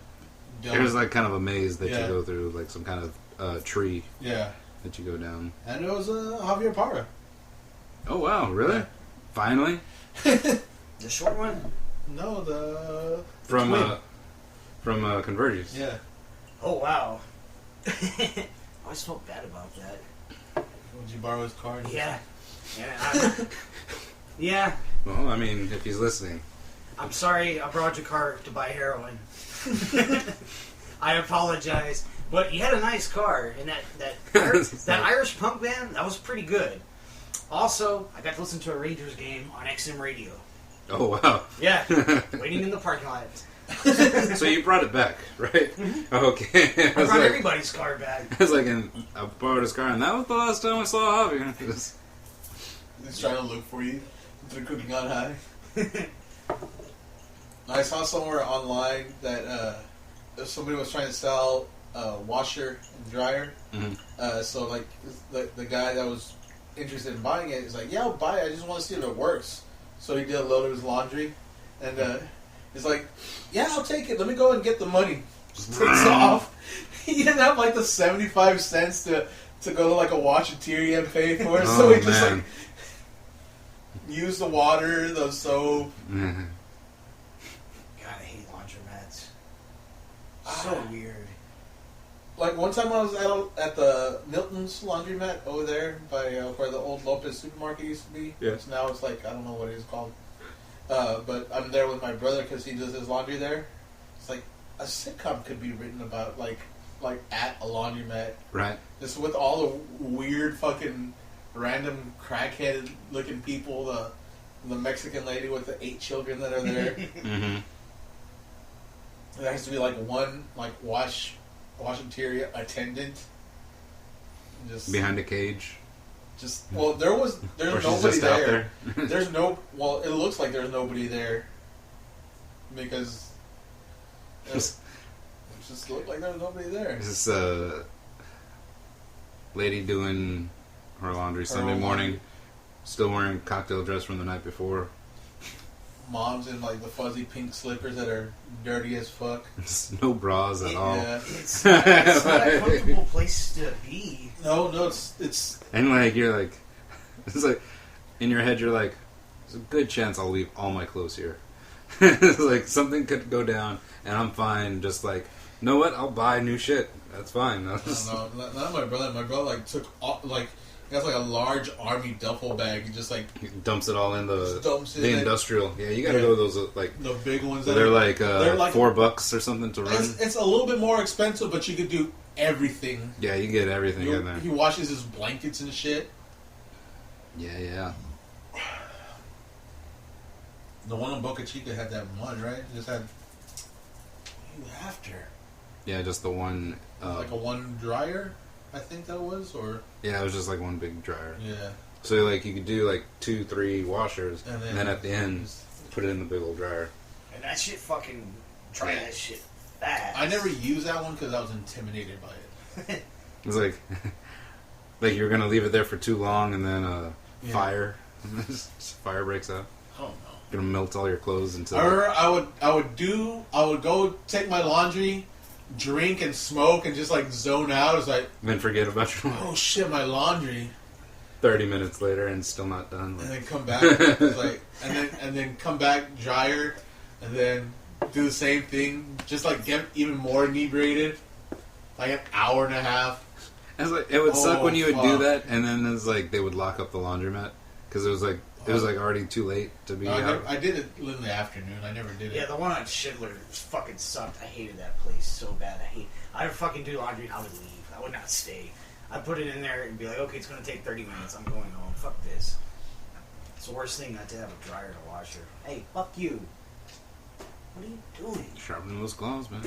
There's like kind of a maze that Yeah. you go through, like some kind of tree. Yeah. That you go down. And it was Javier Parra. Oh wow, really? Yeah. Finally? The short one? No, the From from Convergys. Yeah. Oh wow. I always felt bad about that. Would you borrow his car? Yeah. Yeah. Well, I mean, if he's listening. I'm sorry I brought your car to buy heroin. I apologize. But you had a nice car, and that Irish punk band, that was pretty good. Also, I got to listen to a Rangers game on XM radio. Oh, wow. Yeah, waiting in the parking lot. So you brought it back, right? Mm-hmm. Okay. I brought everybody's car back. I was like, I borrowed his car, and that was the last time I saw Javi. He's trying to look for you. They're cooking on high. I saw somewhere online that somebody was trying to sell washer and dryer. Mm-hmm. So like the guy that was interested in buying it is like, yeah, I'll buy it. I just want to see if it works. So he did a load of his laundry, and he's like, yeah, I'll take it. Let me go and get the money. Just takes off. He didn't have like the 75 cents to go to like a washateria and pay for it. Oh, so he just man. like used the water, the soap. Mm-hmm. God, I hate laundromats. So weird. Like one time I was at the Milton's laundromat over there by where the old Lopez supermarket used to be. Yeah. Which now it's like, I don't know what it is called. But I'm there with my brother because he does his laundry there. It's like a sitcom could be written about like at a laundromat. Right. Just with all the weird fucking random crackhead looking people, the Mexican lady with the 8 children that are there. Mm-hmm. There has to be like one like washateria attendant. Just Behind a cage. Just well, there's Or she's nobody just out there. there. There's no. Well, it looks like there's nobody there because it just looked like there was nobody there. Is this lady doing her laundry Sunday morning, still wearing cocktail dress from the night before? Mom's in like the fuzzy pink slippers that are dirty as fuck. No bras at all. Yeah. It's not a comfortable place to be. No, it's And like you're like, it's like in your head you're like, there's a good chance I'll leave all my clothes here. It's like something could go down and I'm fine. Just like, you know what? I'll buy new shit. That's fine. No, not my brother. My brother like took he has like a large army duffel bag and just like he dumps it all in the in industrial. Yeah, you gotta go those like the big ones. They're like $4 or something to run. It's a little bit more expensive, but you could do everything. Yeah, you get everything in there. He washes his blankets and shit. Yeah. The one in Boca Chica had that mud, right? It just had you after. Yeah, just the one. Like a one dryer, I think that was, or yeah, it was just like one big dryer. Yeah. So like you could do like 2-3 washers, and then at the end put it in the big old dryer. And that shit fucking dry that shit fast. I never used that one because I was intimidated by it. It's like you're gonna leave it there for too long, and then fire breaks out. Oh no! Gonna melt all your clothes until. Or I would go take my laundry, drink and smoke, and just like zone out. It's like then forget about your. Oh shit, my laundry. 30 minutes later and still not done. And then come back, it's like, and then come back dryer, and then do the same thing. Just like get even more inebriated, like an hour and a half. It's like, it would suck when you would do that, and then it's like they would lock up the laundromat because it was like already too late to be out. I did it in the afternoon. I never did it. Yeah, the one on Schindler fucking sucked. I hated that place so bad. I would fucking do laundry and I would leave. I would not stay. I'd put it in there and be like, okay, it's going to take 30 minutes. I'm going home. Fuck this. It's the worst thing not to have a dryer and a washer. Hey, fuck you. What are you doing? Sharpening those claws, man.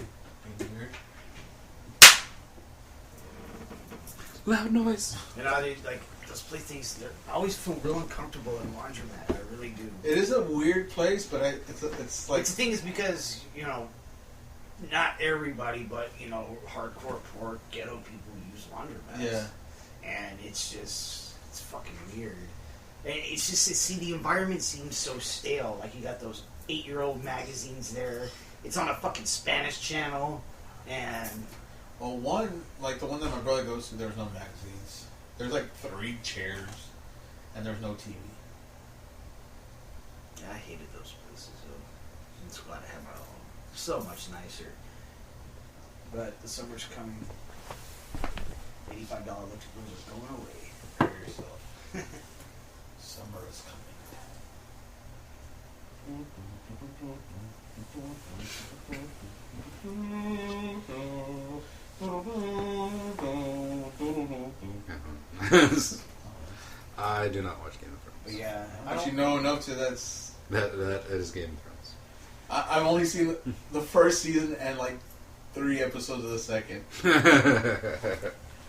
Loud noise. You know, like those place things. I always feel real uncomfortable in laundromat. I really do. It is a weird place, but it's like the thing is because not everybody, but hardcore poor ghetto people use laundromats. Yeah, and it's fucking weird. And it's just the environment seems so stale. Like you got those 8-year-old magazines there. It's on a fucking Spanish channel, and. Well, the one that my brother goes to, there's no magazines. There's like 3 chairs, and there's no TV. Yeah, I hated those places, though. I'm just glad I have my own. So much nicer. but the summer's coming. $85 electric bills are going away. Prepare yourself. Summer is I do not watch Game of Thrones. But yeah, actually no enough to that's. That is Game of Thrones. I've only seen the first season and like 3 episodes of the second.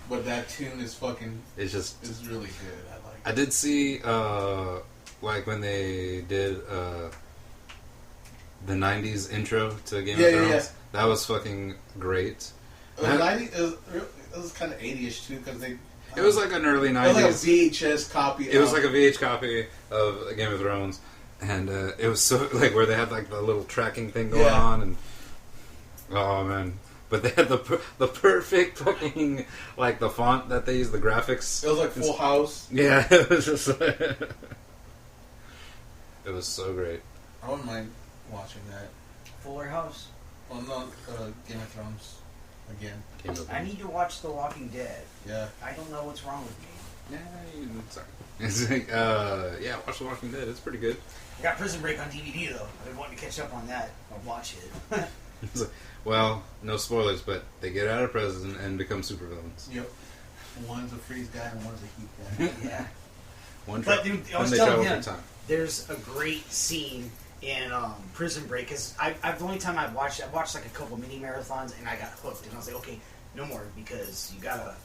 But that tune is fucking. It's just. It's really good. I like. I did see like when they did the '90s intro to Game of Thrones. Yeah. That was fucking great. It was kind of 80ish too because they. It was like an early '90s. It was like a VHS copy. It was like a VH copy of Game of Thrones, and it was so like where they had like the little tracking thing going on, and oh man! But they had the perfect fucking like the font that they used, the graphics. It was like Full House. Yeah, it was just. It was so great. I wouldn't mind watching that. Fuller House. Well, no, Game of Thrones again. I need to watch The Walking Dead. Yeah. I don't know what's wrong with me. Yeah, sorry. It's like, yeah, watch The Walking Dead. It's pretty good. I got Prison Break on DVD though. I've been wanting to catch up on that. I'll watch it. It's like, well, no spoilers, but they get out of prison and become supervillains. Yep. One's a freeze guy and one's a heat guy. Yeah. But dude, I was they telling travel him, through time. there's a great scene in Prison Break. Because I've the only time I watched like a couple mini marathons and I got hooked. And I was like, okay, no more because you gotta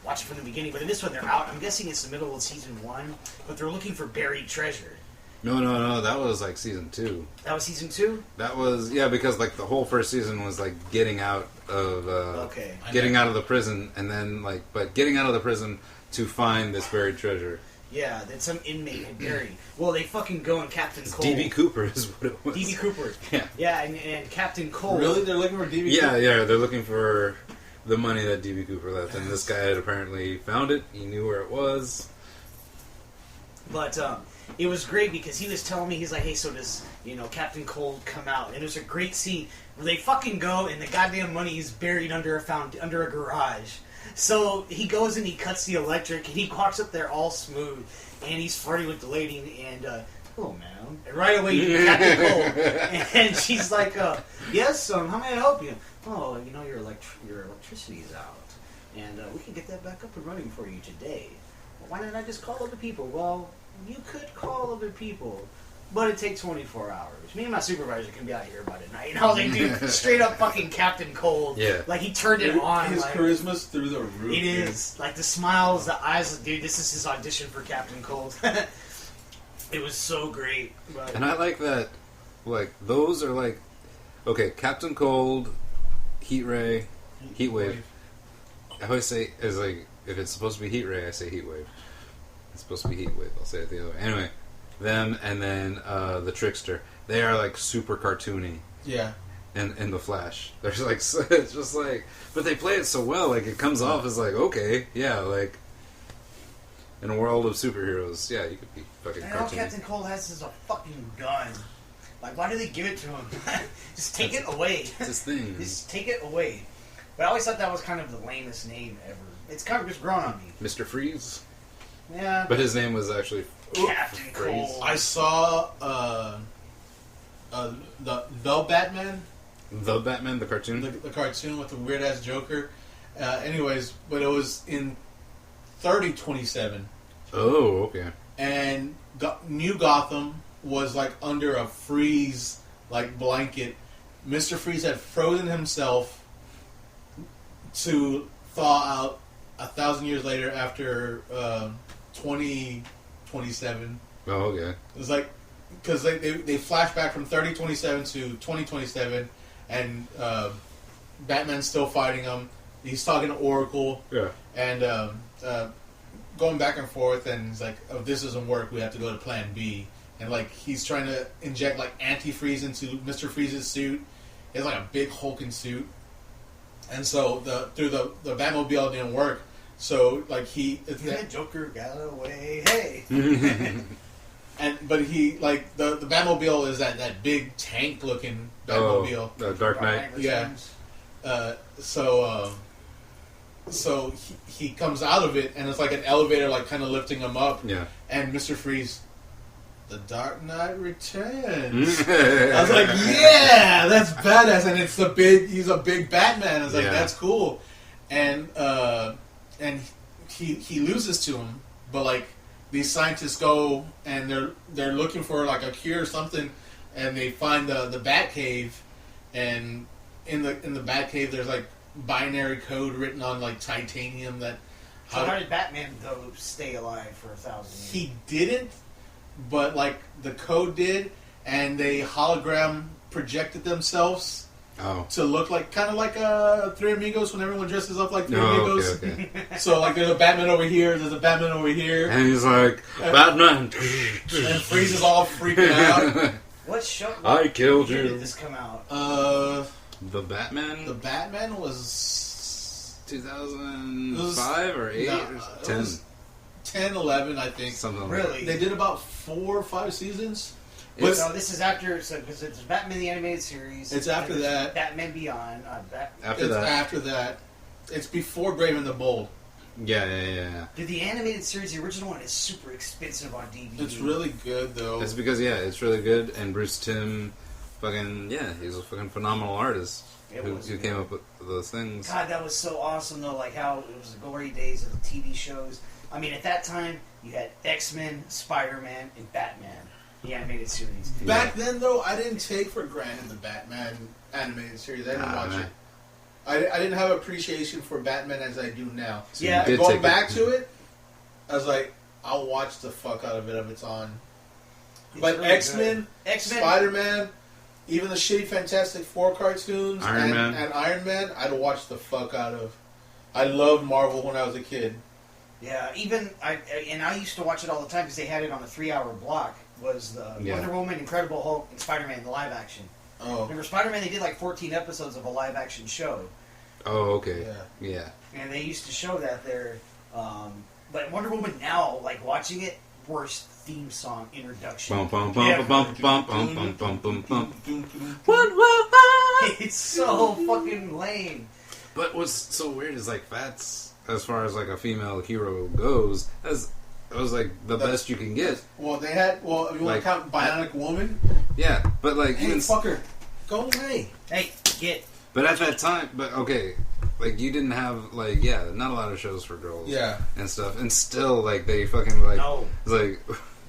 watch it from the beginning. But in this one, they're out. I'm guessing it's the middle of season 1, but they're looking for buried treasure. No. That was like season 2. That was season 2? That was because like the whole first season was like getting out of getting out of the prison, and then but getting out of the prison to find this buried treasure. Yeah, that some inmate had buried. Well, they fucking go and Captain Cole. D.B. Cooper is what it was. D.B. Cooper. Yeah. Yeah, and Captain Cole. Really? They're looking for D.B. Yeah, Cooper? yeah. They're looking for the money that D.B. Cooper left, and this guy had apparently found it. He knew where it was. But it was great because he was telling me, he's like, hey, so does Captain Cold come out? And it was a great scene where they fucking go and the goddamn money is buried under a garage. So he goes and he cuts the electric and he walks up there all smooth and he's flirting with the lady and hello, ma'am. And right away, Captain Cold, and she's like, yes, how may I help you? Oh, your electricity is out, and we can get that back up and running for you today. Well, why don't I just call other people? Well, you could call other people, but it takes 24 hours. Me and my supervisor can be out here by tonight. And I was like, dude, straight up fucking Captain Cold. Yeah. Like, he turned it on. His like, charisma's through the roof. It is. Like, the smiles, the eyes. Dude, this is his audition for Captain Cold. It was so great. But And I like that, those are okay, Captain Cold, Heat Ray, Heat Wave. I always say, if it's supposed to be Heat Ray, I say Heat Wave. It's supposed to be Heat Wave, I'll say it the other way. Anyway, them and then the Trickster. They are, super cartoony. Yeah. In the Flash. There's, it's just but they play it so well, it comes off as, okay, yeah, in a world of superheroes, yeah, you could be fucking and all cartoony. Captain Cold has is a fucking gun. Why do they give it to him? Just take it away. It's his thing. Just take it away. But I always thought that was kind of the lamest name ever. It's kind of just grown on me. Mr. Freeze? Yeah. But his name was actually Captain Freeze. Cold. I saw the Batman. The Batman, the cartoon? The cartoon with the weird ass Joker. Anyways, but it was in 3027. Oh, okay. And New Gotham was under a freeze blanket. Mr. Freeze had frozen himself to thaw out 1,000 years later after 2027. Oh, okay. It was because they flash back from 3027 to 2027, and Batman's still fighting him. He's talking to Oracle. Yeah. And going back and forth, and he's like, "Oh, this doesn't work. We have to go to Plan B." And he's trying to inject antifreeze into Mr. Freeze's suit. He has a big hulking suit, and so the Batmobile didn't work. So The Joker got away. Hey. But the Batmobile is that big tank looking Batmobile. The Dark Knight. Yeah. So he comes out of it, and it's like an elevator, like kind of lifting him up. Yeah. And Mr. Freeze, The Dark Knight Returns. I was like, yeah, that's badass. And he's a big Batman. I was like, that's cool. And he loses to him, but like these scientists go and they're looking for like a cure or something, and they find the Batcave, and in the Batcave there's like binary code written on like titanium that. So how did Batman though stay alive for 1,000 years? He didn't, but like the code did, and they hologram projected themselves to look like kind of like Three Amigos when everyone dresses up like Three Amigos. Okay. So like there's a Batman over here, there's a Batman over here, and he's like Batman, and Freeze is all freaking out. What show? I killed you. When did this come out? The Batman. The Batman was 2005 or 8 or 10. 10, 11, I think. Something Really? like that. They did about 4 or 5 seasons. But so this is after, because it's Batman the Animated Series. It's after that. Batman Beyond. After that. It's before Brave and the Bold. Yeah. Dude, the animated series, the original one, is super expensive on DVD. It's really good, though. It's because, it's really good, and Bruce Timm, he's a fucking phenomenal artist who came up with those things. God, that was so awesome, though, like how it was the glory days of the TV shows. I mean, at that time, you had X-Men, Spider-Man, and Batman, the animated series. Back then, though, I didn't take for granted the Batman animated series. I didn't watch it. I didn't have appreciation for Batman as I do now. So going back to it, I was like, I'll watch the fuck out of it if it's on. But really X-Men, Spider-Man, even the shitty Fantastic Four cartoons, and Iron Man, I'd watch the fuck out of. I loved Marvel when I was a kid. Yeah, I used to watch it all the time because they had it on a 3-hour block. Was the Wonder Woman, Incredible Hulk, and Spider-Man the live action. Oh. Remember Spider-Man? They did like 14 episodes of a live action show. Oh, okay. Yeah. And they used to show that there. But Wonder Woman now, like watching it, worst theme song introduction. It's so fucking lame. But what's so weird is like Fats, as far as like a female hero goes, it was like the best you can get. Well, they had. Well, if you want to count Bionic Woman. Yeah, but like hey, fucker, go away. Hey, get. But at that time, like you didn't have like not a lot of shows for girls. Yeah. And stuff, and still like they fucking like no.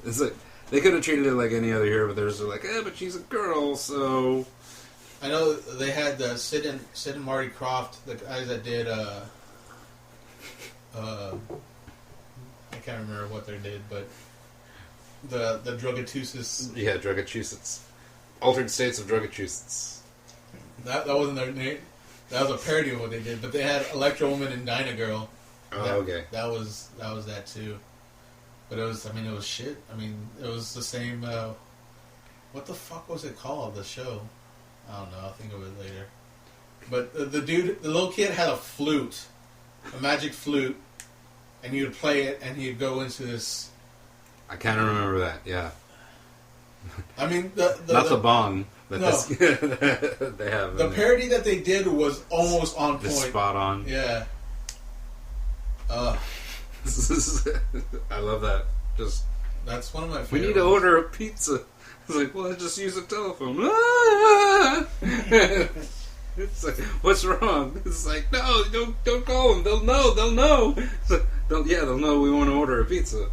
It's like they could have treated it like any other hero, but they're just like, but she's a girl, so. I know they had Sid and Marty Krofft, the guys that did I can't remember what they did, but the Drugatussis. Yeah, Drugatussis. Altered States of Drugatussis. That wasn't their name. That was a parody of what they did, but they had Electro Woman and Dyna Girl. Okay. That was that too. But it was shit. I mean, it was the same. What the fuck was it called? The show. I don't know. I'll think of it later. But the little kid had a flute, a magic flute, and he would play it, and he'd go into this. I kind of remember that. Yeah. I mean, not the bong. But no. They have the parody that they did was almost on point. Spot on. Yeah. I love that. Just that's one of my favorites. We need to order a pizza. It's like, well, just use a telephone. It's like, what's wrong? It's like, no, don't call them. They'll know. It's like, they'll know we want to order a pizza.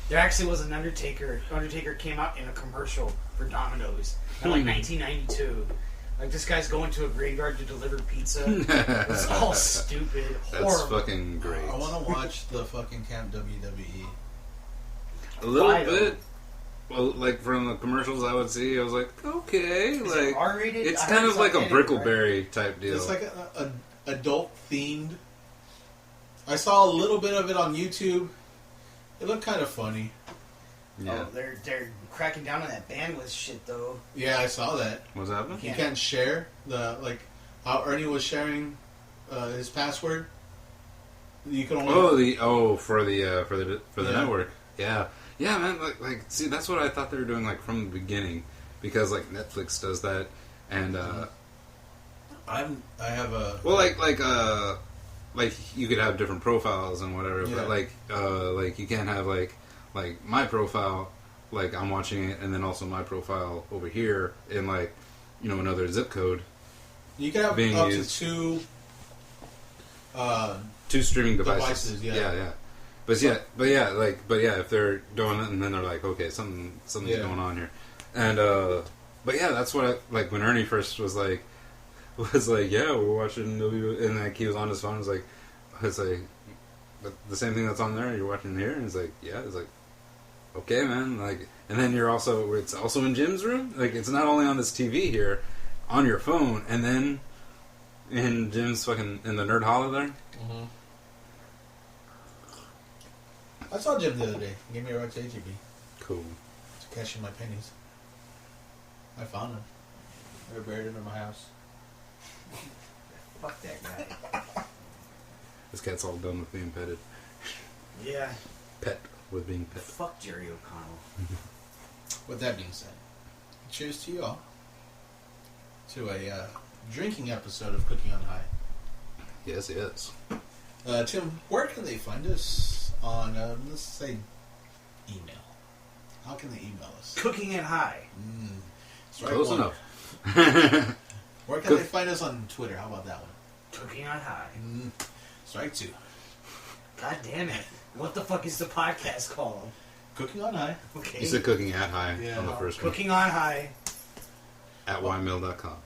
There actually was an Undertaker. Undertaker came out in a commercial for Domino's in like 1992. Like this guy's going to a graveyard to deliver pizza. It's all stupid. Horrible. That's fucking great. I want to watch the fucking Camp WWE. A little bit. Well, like from the commercials I would see, I was like, okay, Is like it R-rated? it's kind of like a Brickleberry type deal. It's like a adult themed. I saw a little bit of it on YouTube. It looked kind of funny. Yeah. Oh, they're cracking down on that bandwidth shit though. Yeah, I saw that. What's happening? You can't share how Ernie was sharing his password. You can only for the network. Yeah, man. Like, see, that's what I thought they were doing like from the beginning, because like Netflix does that, and I have a like you could have different profiles and whatever, Yeah. but like you can't have like my profile, like I'm watching it, and then also my profile over here in like another zip code. You can have being up used. to two streaming devices. yeah. But yeah, if they're doing it and then they're like, okay, something's going on here, and but yeah, that's what I like when Ernie first was like, yeah, we're watching a movie, and like he was on his phone, it's like the same thing that's on there, you're watching here, and he's like, yeah, it's like, okay, man, like, and then it's also in Jim's room, like it's not only on this TV here, on your phone, and then in Jim's fucking in the Nerd Hollow there. Mm-hmm. I saw Jim the other day. He gave me a ride to HEB. Cool. To cash in my pennies. I found them. They're buried under my house. Fuck that guy. This cat's all done with being petted. Yeah. Pet with being pet. Fuck Jerry O'Connell. With that being said, cheers to you all. To a drinking episode of Cooking on High. Yes, yes. Tim, where can they find us on, let's say, email? How can they email us? Cooking at High. Strike Close one. enough. Where can they find us on Twitter? How about that one? Cooking on High. Strike two. God damn it. What the fuck is the podcast called? Cooking on High. Okay. You said Cooking at High on the first one. Cooking on High. At ymail.com.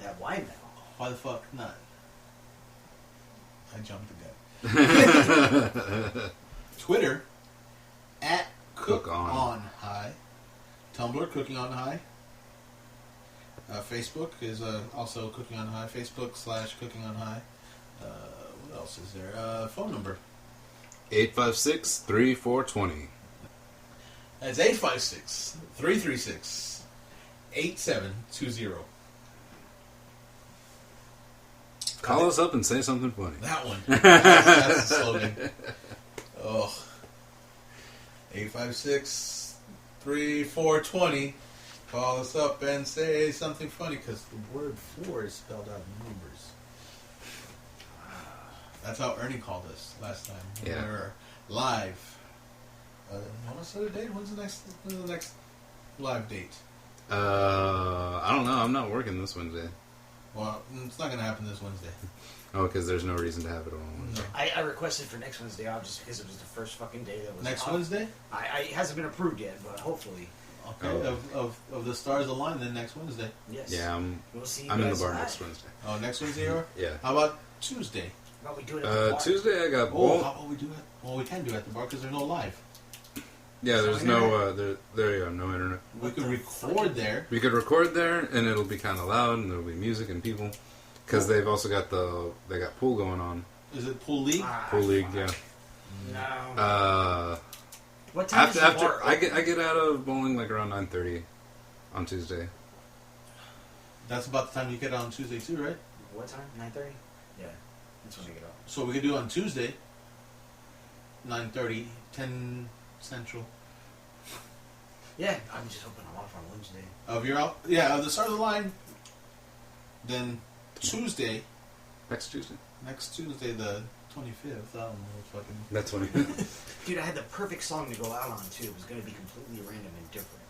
At Ymail. Why the fuck not? I jumped the gun. Twitter at Cook on High. Tumblr Cooking on High. Facebook is also Cooking on High. Facebook/Cooking on High. What else is there? Phone number. 856-3420. That's 856-336-8720. Call us up and say something funny. That one. That's the slogan. Oh. 856-3420. Call us up and say something funny, because the word 4 is spelled out in numbers. That's how Ernie called us last time. Yeah. We were live. What's the other date? When's the next live date? I don't know. I'm not working this Wednesday. Well, it's not going to happen this Wednesday. Oh, because there's no reason to have it on Wednesday. I requested for next Wednesday off just because it was the first fucking day that was Next off. Wednesday? It hasn't been approved yet, but hopefully. Okay, of the stars align, then next Wednesday. Yes. Yeah, We'll see you I'm in the guys bar live. next Wednesday. Oh, next Wednesday you are? Yeah. How about Tuesday? How about we do it at the bar? Tuesday I got Oh, bowl. how about we do it? Well, we can do it at the bar because there's no live. Yeah, there's no there you go, no internet. We could record there. We could record there, and it'll be kind of loud, and there'll be music and people, because they've also got they got pool going on. Is it pool league? Pool league, yeah. No. What time is the after bar I get out of bowling like around 9:30 on Tuesday. That's about the time you get out on Tuesday too, right? What time? 9:30? Yeah. That's when I get out. So we could do it on Tuesday, 9:30, 10 Central. Yeah, I'm just hoping I'm off on Wednesday. Of your out, yeah, of the start of the line. Then Tuesday. Next Tuesday. Next Tuesday, the 25th. I don't know what fucking. That's funny. Dude, I had the perfect song to go out on too. It was going to be completely random and different.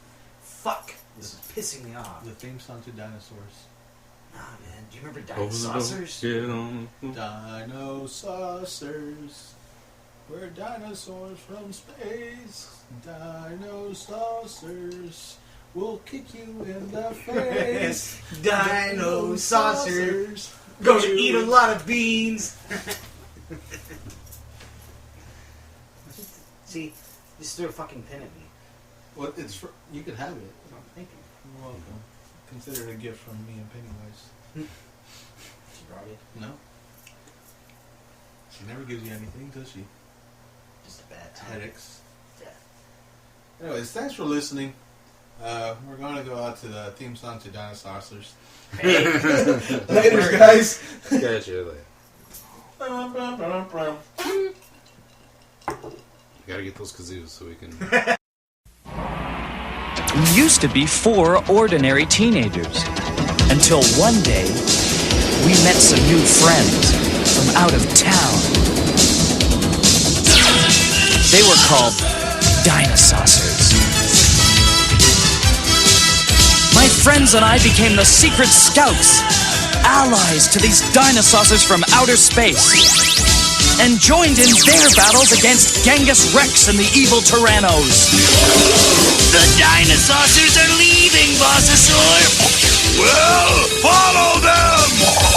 Fuck! This is pissing me off. The theme song to Dinosaurs. Nah, man. Do you remember Open the door, Dinosaurs? get on. Dinosaurs. We're dinosaurs from space. Dinosaurs. We'll kick you in the face. Dinosaurs. Go to eat a lot of beans. See, just threw a fucking pin at me. Well, it's for, you can have it. Oh, thank you. You're welcome. Consider it a gift from me and Pennywise. She brought it. No. She never gives you anything, does she? Just a bad time. Headaches. Yeah. Anyways, thanks for listening. We're going to go out to the theme song to Dinosaurs. Hey. Later, guys. Catch you later. Gotta get those kazoos so we can. We used to be 4 ordinary teenagers. Until one day, we met some new friends from out of town. They were called Dinosaurs. My friends and I became the secret scouts, allies to these dinosaurs from outer space, and joined in their battles against Genghis Rex and the evil Tyrannos. The dinosaurs are leaving, Bossasaur. Well, follow them!